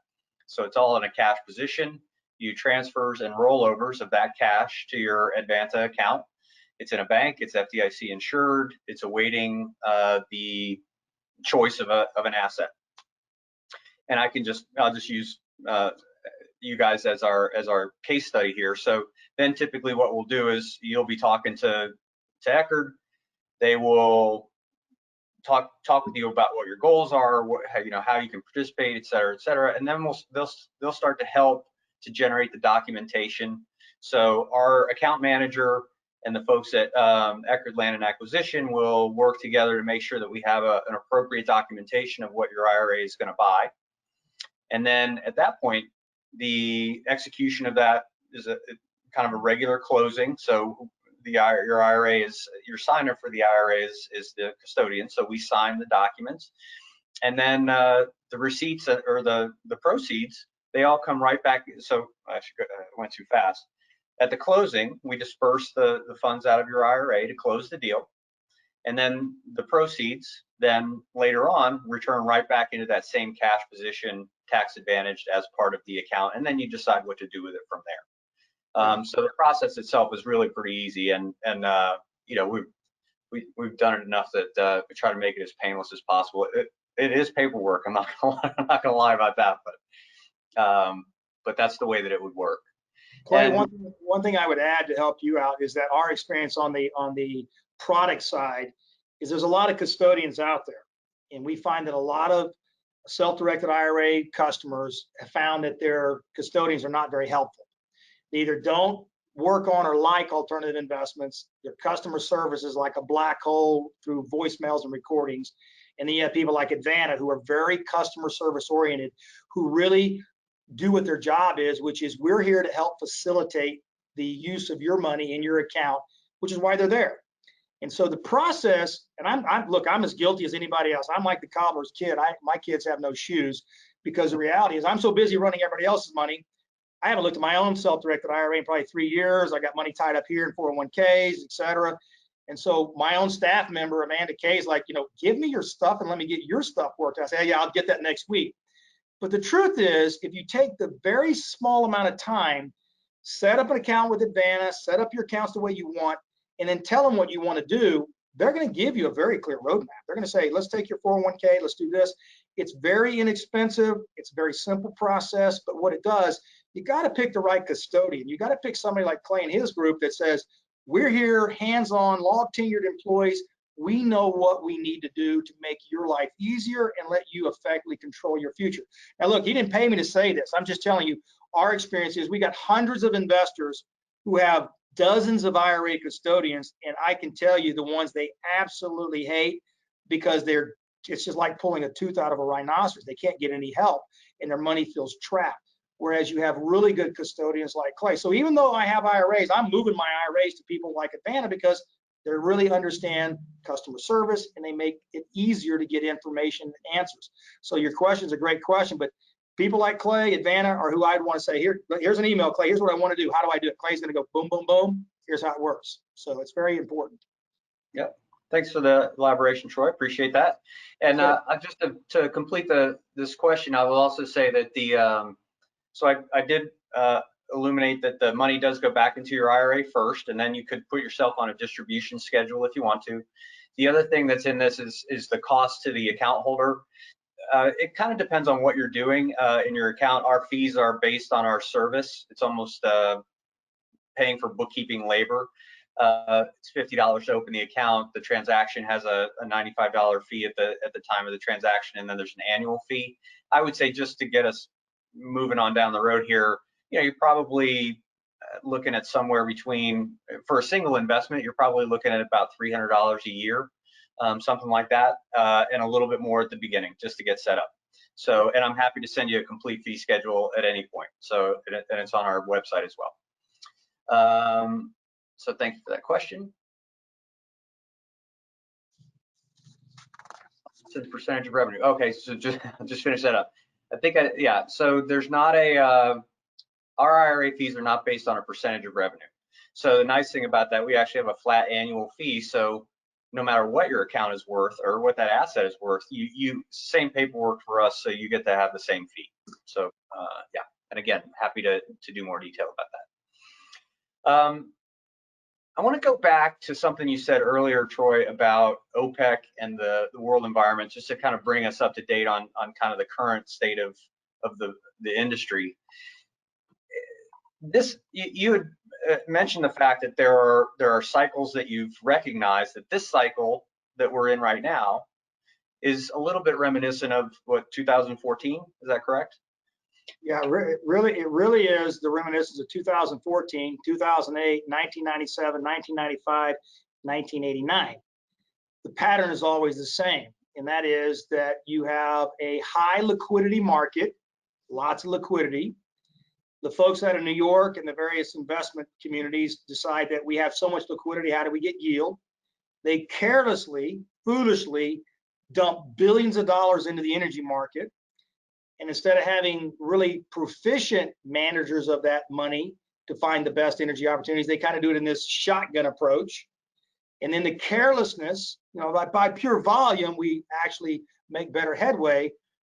So it's all in a cash position. You transfers and rollovers of that cash to your Advanta account. It's in a bank. It's FDIC insured. It's awaiting the choice of an asset. And I'll just use you guys as our case study here. So then typically what we'll do is you'll be talking to Eckard. They will talk with you about what your goals are, how you can participate, et cetera, and then they'll start to help to generate the documentation. So our account manager and the folks at Eckard Land and Acquisition will work together to make sure that we have an appropriate documentation of what your IRA is going to buy. And then at that point, the execution of that is a kind of a regular closing. So your IRA is, your signer for the IRA is the custodian. So we sign the documents, and then the receipts or the proceeds, they all come right back. So I went too fast. At the closing, we disperse the funds out of your IRA to close the deal. And then the proceeds then later on return right back into that same cash position, tax advantaged as part of the account. And then you decide what to do with it from there. So the process itself is really pretty easy. And we've done it enough that we try to make it as painless as possible. It is paperwork. I'm not gonna lie about that, but that's the way that it would work. Clay, one thing I would add to help you out is that our experience on the product side is there's a lot of custodians out there, and we find that a lot of self-directed IRA customers have found that their custodians are not very helpful. They either don't work on or like alternative investments. Their customer service is like a black hole through voicemails and recordings. And then you have people like Advanta who are very customer service oriented, who really do what their job is, which is we're here to help facilitate the use of your money in your account, which is why they're there. And so the process, and I'm as guilty as anybody else. I'm like the cobbler's kid. My kids have no shoes, because the reality is I'm so busy running everybody else's money. I haven't looked at my own self-directed IRA in probably 3 years. I got money tied up here in 401ks, et cetera. And so my own staff member, Amanda Kay, is like, give me your stuff and let me get your stuff worked out. I say, hey, yeah, I'll get that next week. But the truth is, if you take the very small amount of time, set up an account with Advanta, set up your accounts the way you want, and then tell them what you want to do, they're going to give you a very clear roadmap. They're going to say, let's take your 401k, let's do this. It's very inexpensive. It's a very simple process. But what it does, you got to pick the right custodian. You got to pick somebody like Clay and his group that says, we're here, hands-on, log tenured employees. We know what we need to do to make your life easier and let you effectively control your future. Now, look, he didn't pay me to say this. I'm just telling you, our experience is we got hundreds of investors who have dozens of IRA custodians, and I can tell you the ones they absolutely hate, because it's just like pulling a tooth out of a rhinoceros. They can't get any help, and their money feels trapped. Whereas you have really good custodians like Clay. So even though I have IRAs, I'm moving my IRAs to people like Advanta, because they really understand customer service and they make it easier to get information and answers. So your question is a great question, but people like Clay, Advanta, are who I'd want to say, here's an email, Clay, here's what I want to do. How do I do it? Clay's going to go boom, boom, boom. Here's how it works. So it's very important. Yep. Thanks for the elaboration, Troy. Appreciate that. And Sure. just to complete this question, I will also say that so I did illuminate that the money does go back into your IRA first, and then you could put yourself on a distribution schedule if you want to. The other thing that's in this is the cost to the account holder. It kind of depends on what you're doing in your account. Our fees are based on our service. It's almost paying for bookkeeping labor. It's $50 to open the account. The transaction has a $95 fee at the time of the transaction, and then there's an annual fee. I would say, just to get us moving on down the road here, you're probably looking at somewhere between, for a single investment, you're probably looking at about $300 a year, something like that, and a little bit more at the beginning just to get set up. So, and I'm happy to send you a complete fee schedule at any point. So, and it's on our website as well. So thank you for that question. So the percentage of revenue. Okay, so just finish that up. I think yeah. So there's not our IRA fees are not based on a percentage of revenue. So the nice thing about that, we actually have a flat annual fee. So no matter what your account is worth or what that asset is worth, you same paperwork for us, so you get to have the same fee. So yeah. And again, happy to do more detail about that. I want to go back to something you said earlier, Troy, about OPEC and the world environment, just to kind of bring us up to date on kind of the current state of the industry. You had mentioned the fact that there are cycles that you've recognized, that this cycle that we're in right now is a little bit reminiscent of what, 2014? Is that correct? Yeah, it really is the reminiscence of 2014, 2008, 1997, 1995, 1989. The pattern is always the same, and that is that you have a high liquidity market, lots of liquidity. The folks out of New York and the various investment communities decide that we have so much liquidity, how do we get yield? They carelessly, foolishly dump billions of dollars into the energy market. And instead of having really proficient managers of that money to find the best energy opportunities, they kind of do it in this shotgun approach. And then the carelessness, by pure volume, we actually make better headway.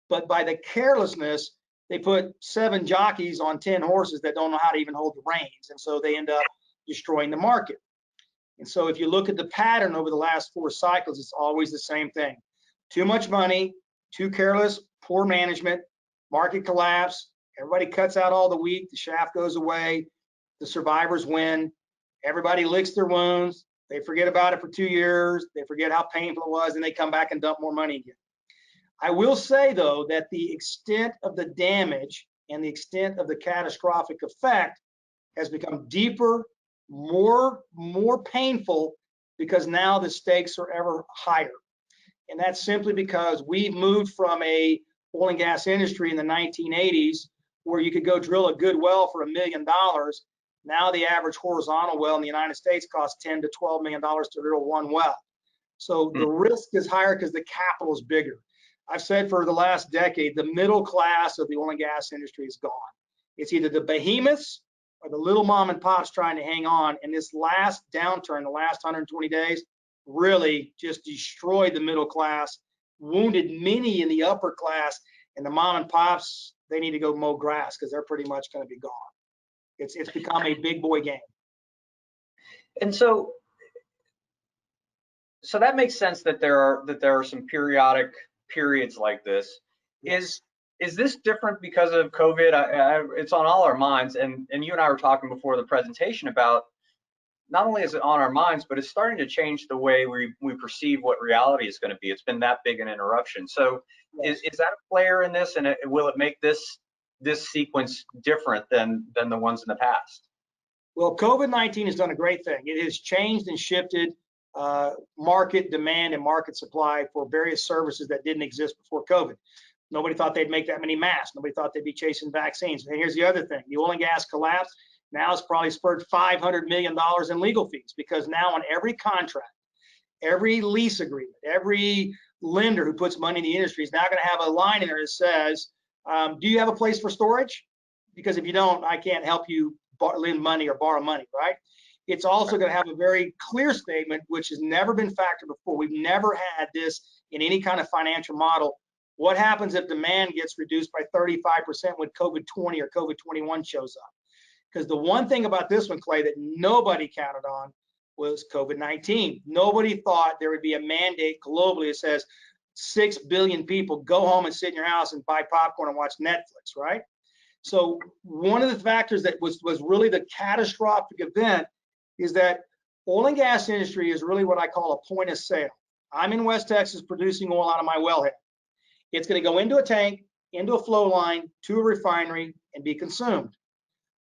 But by the carelessness, they put 7 jockeys on 10 horses that don't know how to even hold the reins. And so they end up destroying the market. And so if you look at the pattern over the last 4 cycles, it's always the same thing. Too much money, too careless, poor management, market collapse, everybody cuts out all the weak, the shaft goes away, the survivors win, everybody licks their wounds, they forget about it for 2 years, they forget how painful it was, and they come back and dump more money again. I will say, though, that the extent of the damage and the extent of the catastrophic effect has become deeper, more painful, because now the stakes are ever higher. And that's simply because we've moved from a oil and gas industry in the 1980s where you could go drill a good well for $1 million. Now the average horizontal well in the United States costs $10 to $12 million to drill one well. So the risk is higher because the capital is bigger. I've said for the last decade, the middle class of the oil and gas industry is gone. It's either the behemoths or the little mom and pops trying to hang on. And this last downturn, the last 120 days, really just destroyed the middle class, wounded many in the upper class, and the mom and pops, they need to go mow grass because they're pretty much going to be gone. It's become a big boy game. And so that makes sense that there are some periodic periods like this. Is this different because of COVID? It's on all our minds, and you and I were talking before the presentation about, not only is it on our minds, but it's starting to change the way we perceive what reality is going to be. It's been that big an interruption. So is that a player in this, and will it make this sequence different than the ones in the past? Well, COVID-19 has done a great thing. It has changed and shifted market demand and market supply for various services that didn't exist before COVID. Nobody thought they'd make that many masks. Nobody thought they'd be chasing vaccines. And here's the other thing. The oil and gas collapse now has probably spurred $500 million in legal fees, because now on every contract, every lease agreement, every lender who puts money in the industry is now going to have a line in there that says, do you have a place for storage? Because if you don't, I can't help you lend money or borrow money, right? It's also going to have a very clear statement, which has never been factored before. We've never had this in any kind of financial model. What happens if demand gets reduced by 35% when COVID-20 or COVID-21 shows up? Because the one thing about this one, Clay, that nobody counted on was COVID-19. Nobody thought there would be a mandate globally that says 6 billion people go home and sit in your house and buy popcorn and watch Netflix, right? So one of the factors that was really the catastrophic event is that oil and gas industry is really what I call a point of sale. I'm in West Texas producing oil out of my wellhead. It's going to go into a tank, into a flow line, to a refinery, and be consumed.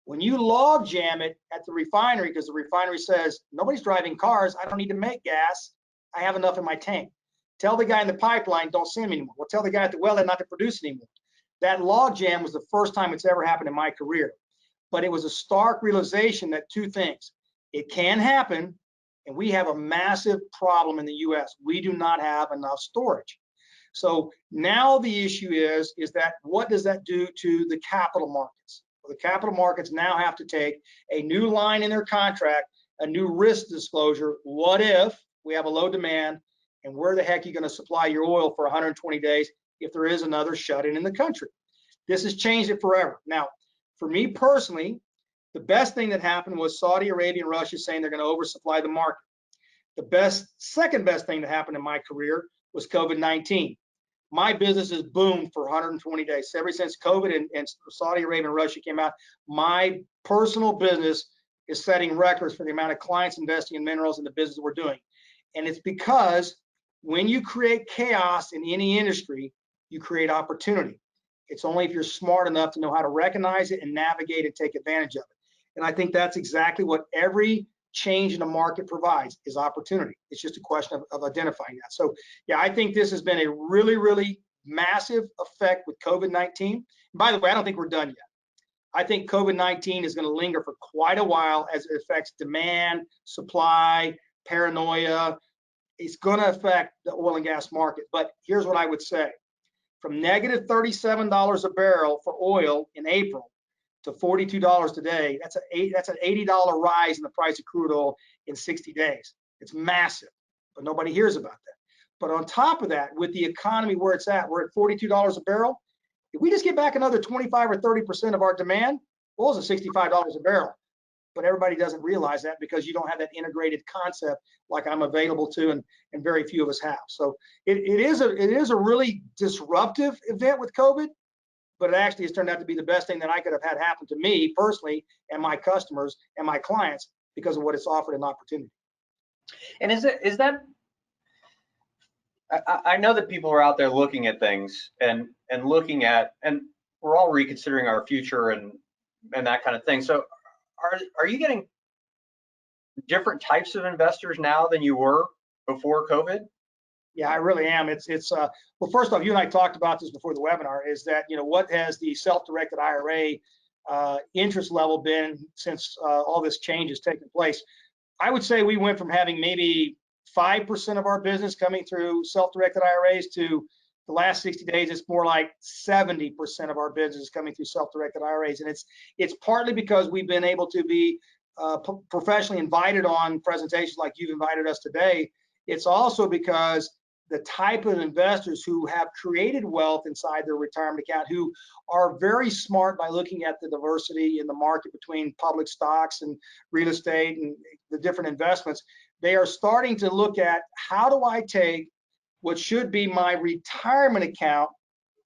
When you log jam it at the refinery, because the refinery says, nobody's driving cars, I don't need to make gas, I have enough in my tank. Tell the guy in the pipeline, don't send me anymore. Well, tell the guy at the wellhead not to produce anymore. That log jam was the first time it's ever happened in my career. But it was a stark realization that two things. It can happen, and we have a massive problem in the US. We do not have enough storage. So now the issue is that what does that do to the capital markets? Well, the capital markets now have to take a new line in their contract, a new risk disclosure. What if we have a low demand, and where the heck are you going to supply your oil for 120 days if there is another shut-in in the country? This has changed it forever. Now, for me personally, the best thing that happened was Saudi Arabia and Russia saying they're going to oversupply the market. The second best thing that happened in my career was COVID-19. My business has boomed for 120 days. Ever since COVID and Saudi Arabia and Russia came out, my personal business is setting records for the amount of clients investing in minerals in the business we're doing. And it's because when you create chaos in any industry, you create opportunity. It's only if you're smart enough to know how to recognize it and navigate and take advantage of it. And I think that's exactly what every change in the market provides, is opportunity. It's just a question of identifying that. So yeah, I think this has been a really, really massive effect with COVID-19. And by the way, I don't think we're done yet. I think COVID-19 is going to linger for quite a while as it affects demand, supply, paranoia. It's going to affect the oil and gas market. But here's what I would say. From negative $37 a barrel for oil in April to $42 today, that's an $80 rise in the price of crude oil in 60 days. It's massive, but nobody hears about that. But on top of that, with the economy where it's at, we're at $42 a barrel. If we just get back another 25 or 30% of our demand, oil's at $65 a barrel. But everybody doesn't realize that because you don't have that integrated concept like I'm available to, and very few of us have. So it is a really disruptive event with COVID, but it actually has turned out to be the best thing that I could have had happen to me personally and my customers and my clients because of what it's offered an opportunity. And is that I know that people are out there looking at things and looking at, and we're all reconsidering our future and that kind of thing. So are you getting different types of investors now than you were before COVID? Yeah, I really am. Well, first off, you and I talked about this before the webinar, is that, what has the self-directed IRA interest level been since all this change has taken place? I would say we went from having maybe 5% of our business coming through self-directed IRAs to the last 60 days, it's more like 70% of our business is coming through self-directed IRAs. And it's partly because we've been able to be professionally invited on presentations like you've invited us today. It's also because the type of investors who have created wealth inside their retirement account, who are very smart by looking at the diversity in the market between public stocks and real estate and the different investments, they are starting to look at, how do I take what should be my retirement account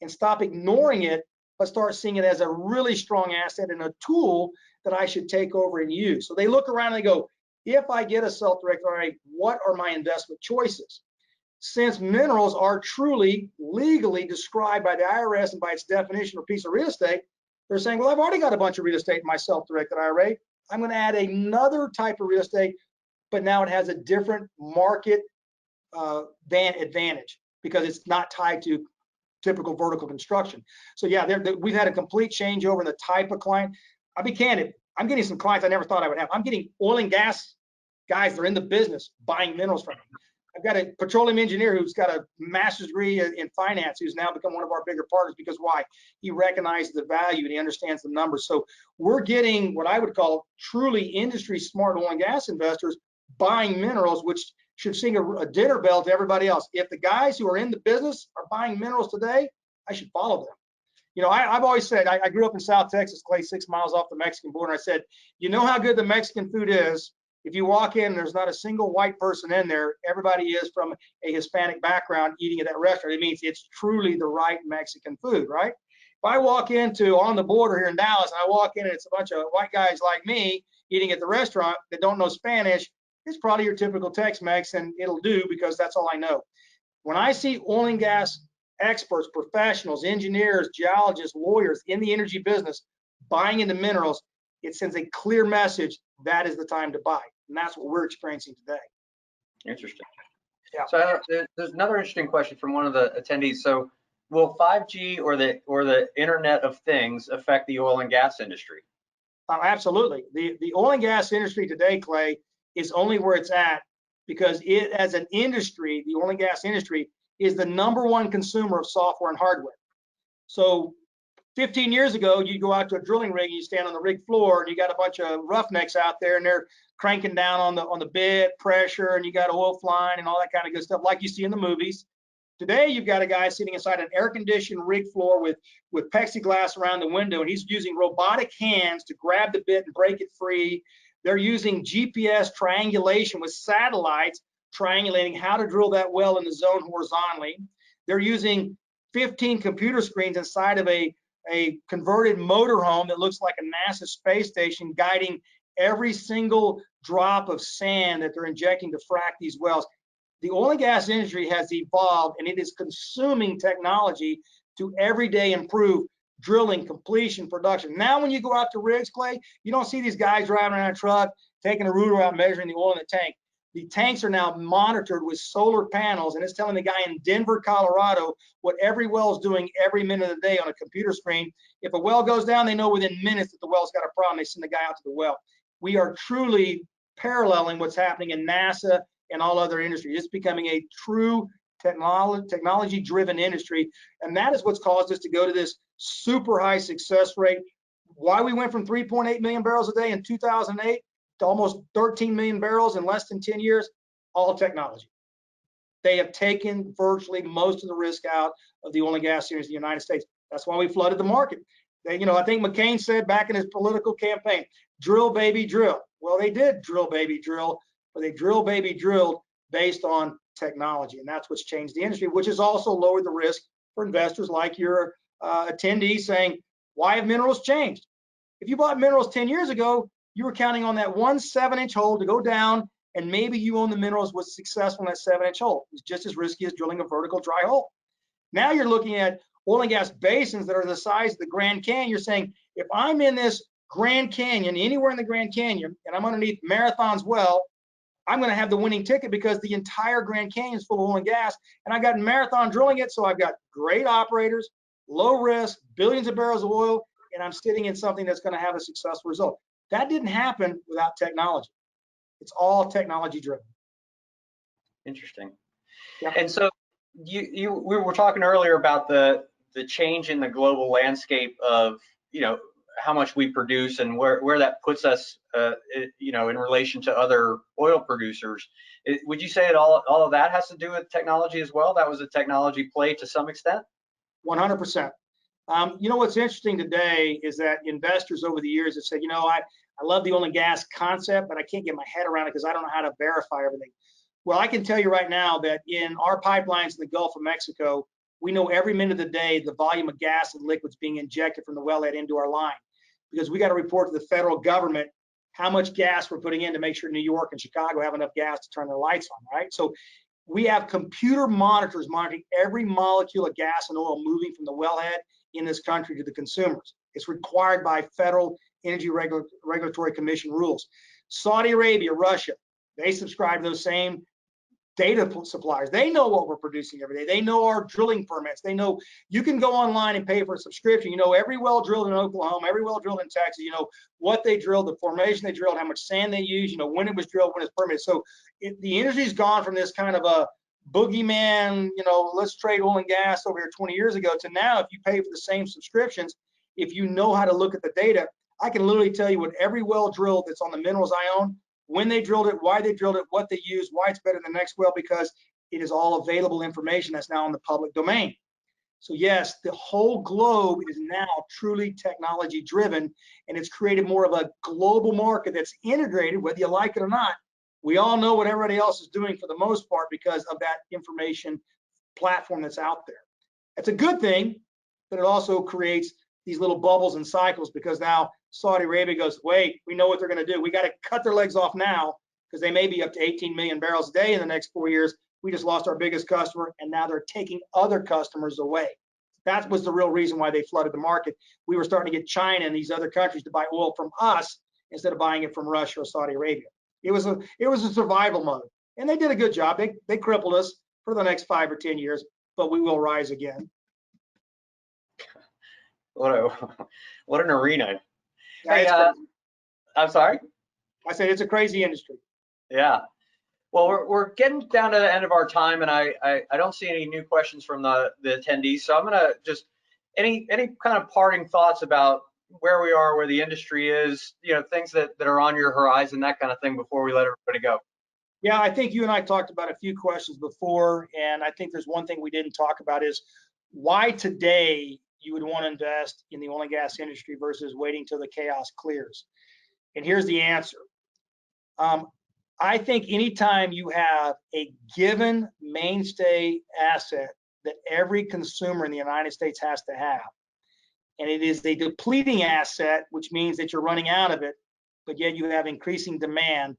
and stop ignoring it, but start seeing it as a really strong asset and a tool that I should take over and use. So they look around and they go, if I get a self-directed IRA, what are my investment choices? Since minerals are truly legally described by the IRS and by its definition of a piece of real estate, they're saying, well, I've already got a bunch of real estate in my self-directed IRA. I'm going to add another type of real estate, but now it has a different market advantage because it's not tied to typical vertical construction. So yeah, we've had a complete changeover in the type of client. I'll be candid. I'm getting some clients I never thought I would have. I'm getting oil and gas guys that are in the business buying minerals from me. I've got a petroleum engineer who's got a master's degree in finance, who's now become one of our bigger partners because why? He recognizes the value and he understands the numbers. So we're getting what I would call truly industry smart oil and gas investors buying minerals, which should sing a dinner bell to everybody else. If the guys who are in the business are buying minerals today, I should follow them. You know, I've always said, I grew up in South Texas, Clay, 6 miles off the Mexican border. I said, you know how good the Mexican food is? If you walk in and there's not a single white person in there, everybody is from a Hispanic background eating at that restaurant. It means it's truly the right Mexican food, right? If I walk into on the border here in Dallas, and I walk in and it's a bunch of white guys like me eating at the restaurant that don't know Spanish, it's probably your typical Tex-Mex, and it'll do because that's all I know. When I see oil and gas experts, professionals, engineers, geologists, lawyers in the energy business buying into minerals, it sends a clear message that is the time to buy. And that's what we're experiencing today. Interesting. Yeah. So there's another interesting question from one of the attendees. So will 5G or the Internet of Things affect the oil and gas industry? Absolutely. The oil and gas industry today, Clay, is only where it's at because it, as an industry, the oil and gas industry is the #1 consumer of software and hardware. So 15 years ago, you go out to a drilling rig and you stand on the rig floor and you got a bunch of roughnecks out there and they're cranking down on the bit pressure and you got oil flying and all that kind of good stuff like you see in the movies. Today, you've got a guy sitting inside an air-conditioned rig floor with plexiglass around the window, and he's using robotic hands to grab the bit and break it free. They're using GPS triangulation with satellites, triangulating how to drill that well in the zone horizontally. They're using 15 computer screens inside of a converted motorhome that looks like a NASA space station, guiding every single drop of sand that they're injecting to frack these wells. The oil and gas industry has evolved and it is consuming technology to every day improve drilling, completion, production. Now, when you go out to rigs, Clay, you don't see these guys driving around a truck, taking a ruler out, measuring the oil in the tank. The tanks are now monitored with solar panels, and it's telling the guy in Denver, Colorado, what every well is doing every minute of the day on a computer screen. If a well goes down, they know within minutes that the well's got a problem. They send the guy out to the well. We are truly paralleling what's happening in NASA and all other industries. It's becoming a true technology-driven industry, and that is what's caused us to go to this super high success rate. Why we went from 3.8 million barrels a day in 2008 to almost 13 million barrels in less than 10 years, all technology. They have taken virtually most of the risk out of the oil and gas industry in the United States. That's why we flooded the market. They, I think McCain said back in his political campaign, drill, baby, drill. Well, they did drill, baby, drill, but they drill, baby, drilled based on technology. And that's what's changed the industry, which has also lowered the risk for investors like your attendees saying, why have minerals changed? If you bought minerals 10 years ago, you were counting on that 1 7-inch hole to go down, and maybe you own the minerals was successful in that 7-inch hole. It's just as risky as drilling a vertical dry hole. Now you're looking at oil and gas basins that are the size of the Grand Canyon. You're saying, if I'm in this Grand Canyon, anywhere in the Grand Canyon, and I'm underneath Marathon's well, I'm going to have the winning ticket because the entire Grand Canyon is full of oil and gas, and I got Marathon drilling it, so I've got great operators, low risk, billions of barrels of oil, and I'm sitting in something that's going to have a successful result. That didn't happen without technology. It's all technology driven. Interesting. Yeah. And so we were talking earlier about the change in the global landscape of how much we produce and where that puts us in relation to other oil producers. Would you say that all of that has to do with technology as well? That was a technology play to some extent? 100%. What's interesting today is that investors over the years have said, I love the oil and gas concept, but I can't get my head around it because I don't know how to verify everything. Well, I can tell you right now that in our pipelines in the Gulf of Mexico, we know every minute of the day the volume of gas and liquids being injected from the wellhead into our line, because we got to report to the federal government how much gas we're putting in to make sure New York and Chicago have enough gas to turn their lights on, right? So we have computer monitors monitoring every molecule of gas and oil moving from the wellhead in this country to the consumers. It's required by Federal Energy Regulatory Commission rules. Saudi Arabia, Russia, they subscribe to those same data suppliers. They know what we're producing every day. They know our drilling permits. They know you can go online and pay for a subscription. You know every well drilled in Oklahoma, every well drilled in Texas. You know what they drilled, the formation they drilled, how much sand they use. You know when it was drilled, when it's permitted. So the industry's gone from this kind of a boogeyman, you know, let's trade oil and gas over here 20 years ago to now, if you pay for the same subscriptions, if you know how to look at the data, I can literally tell you what every well drilled that's on the minerals I own, when they drilled it, why they drilled it, what they used, why it's better than the next well, because it is all available information that's now in the public domain. So yes, the whole globe is now truly technology driven, and it's created more of a global market that's integrated, whether you like it or not. We all know what everybody else is doing for the most part because of that information platform that's out there. That's a good thing, but it also creates these little bubbles and cycles because now Saudi Arabia goes, wait, we know what they're going to do. We got to cut their legs off now because they may be up to 18 million barrels a day in the next 4 years. We just lost our biggest customer, and now they're taking other customers away. That was the real reason why they flooded the market. We were starting to get China and these other countries to buy oil from us instead of buying it from Russia or Saudi Arabia. It was a survival mode, and they did a good job. They crippled us for the next 5 or 10 years, but we will rise again. What an arena. Yeah, Hey, I'm sorry? I said it's a crazy industry. Yeah. Well, we're getting down to the end of our time, and I don't see any new questions from the attendees. So I'm gonna just any kind of parting thoughts about where we are, where the industry is, you know, things that are on your horizon, that kind of thing, before we let everybody go. Yeah, I think you and I talked about a few questions before, and I think there's one thing we didn't talk about is why today you would want to invest in the oil and gas industry versus waiting till the chaos clears. And here's the answer. I think anytime you have a given mainstay asset that every consumer in the United States has to have, and it is a depleting asset, which means that you're running out of it, but yet you have increasing demand,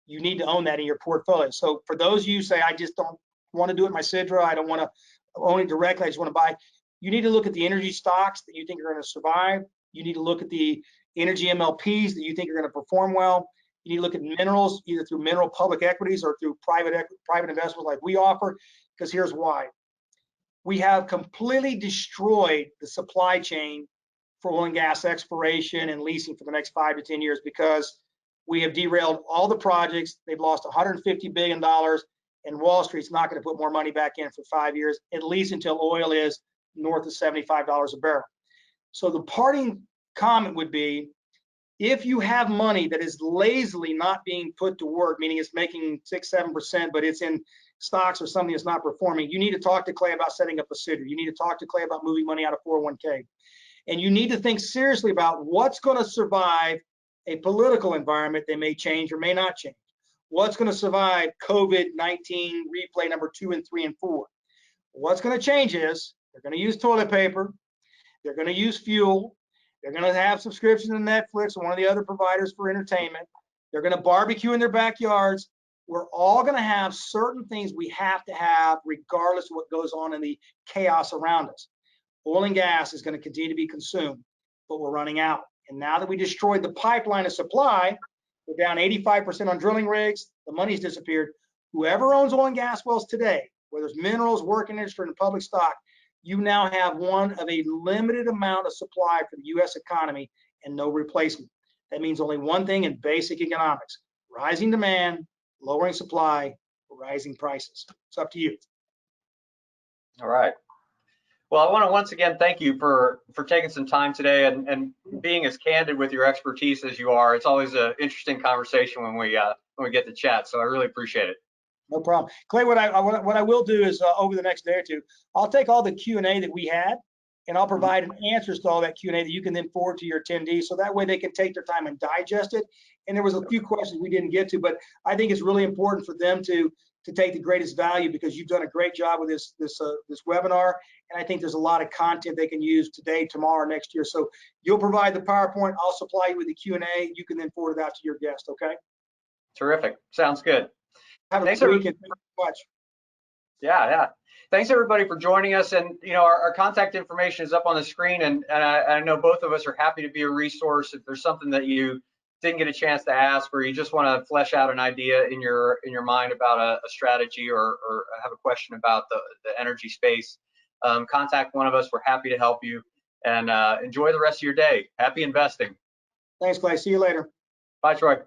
you need to own that in your portfolio. So for those of you who say, I just don't want to do it my Sidra, I don't want to own it directly, I just want to buy, you need to look at the energy stocks that you think are going to survive. You need to look at the energy MLPs that you think are going to perform well. You need to look at minerals, either through mineral public equities or through private investments like we offer, because here's why. We have completely destroyed the supply chain for oil and gas exploration and leasing for the next 5 to 10 years because we have derailed all the projects. They've lost $150 billion, and Wall Street's not going to put more money back in for 5 years, at least until oil is north of $75 a barrel. So the parting comment would be, if you have money that is lazily not being put to work, meaning it's making 6-7%, but it's in stocks or something that's not performing, you need to talk to Clay about setting up a Sidra. You need to talk to Clay about moving money out of 401k. And you need to think seriously about what's going to survive a political environment that may change or may not change. What's going to survive COVID-19 replay number 2 and 3 and 4? What's going to change is they're going to use toilet paper. They're going to use fuel. They're going to have subscriptions to Netflix or one of the other providers for entertainment. They're going to barbecue in their backyards. We're all going to have certain things we have to have regardless of what goes on in the chaos around us. Oil and gas is going to continue to be consumed, but we're running out. And now that we destroyed the pipeline of supply, we're down 85% on drilling rigs. The money's disappeared. Whoever owns oil and gas wells today, whether it's minerals, working industry, and public stock, you now have one of a limited amount of supply for the U.S. economy and no replacement. That means only one thing in basic economics: rising demand, lowering supply, rising prices. It's up to you. All right. Well, I want to once again thank you for taking some time today and being as candid with your expertise as you are. It's always an interesting conversation when we get to chat. So I really appreciate it. No problem. Clay, what I will do is over the next day or two, I'll take all the Q&A that we had, and I'll provide answers to all that Q&A that you can then forward to your attendees, so that way they can take their time and digest it. And there was a few questions we didn't get to, but I think it's really important for them to take the greatest value, because you've done a great job with this webinar, and I think there's a lot of content they can use today, tomorrow, next year. So you'll provide the PowerPoint, I'll supply you with the Q&A, you can then forward it out to your guest, okay? Terrific. Sounds good. Have a great weekend. Thank you so much. Yeah. Thanks everybody for joining us. And you know, our contact information is up on the screen, and I know both of us are happy to be a resource if there's something that you didn't get a chance to ask, or you just want to flesh out an idea in your mind about a strategy, or have a question about the energy space, contact one of us. We're happy to help you, and enjoy the rest of your day. Happy investing. Thanks, Clay. See you later. Bye, Troy.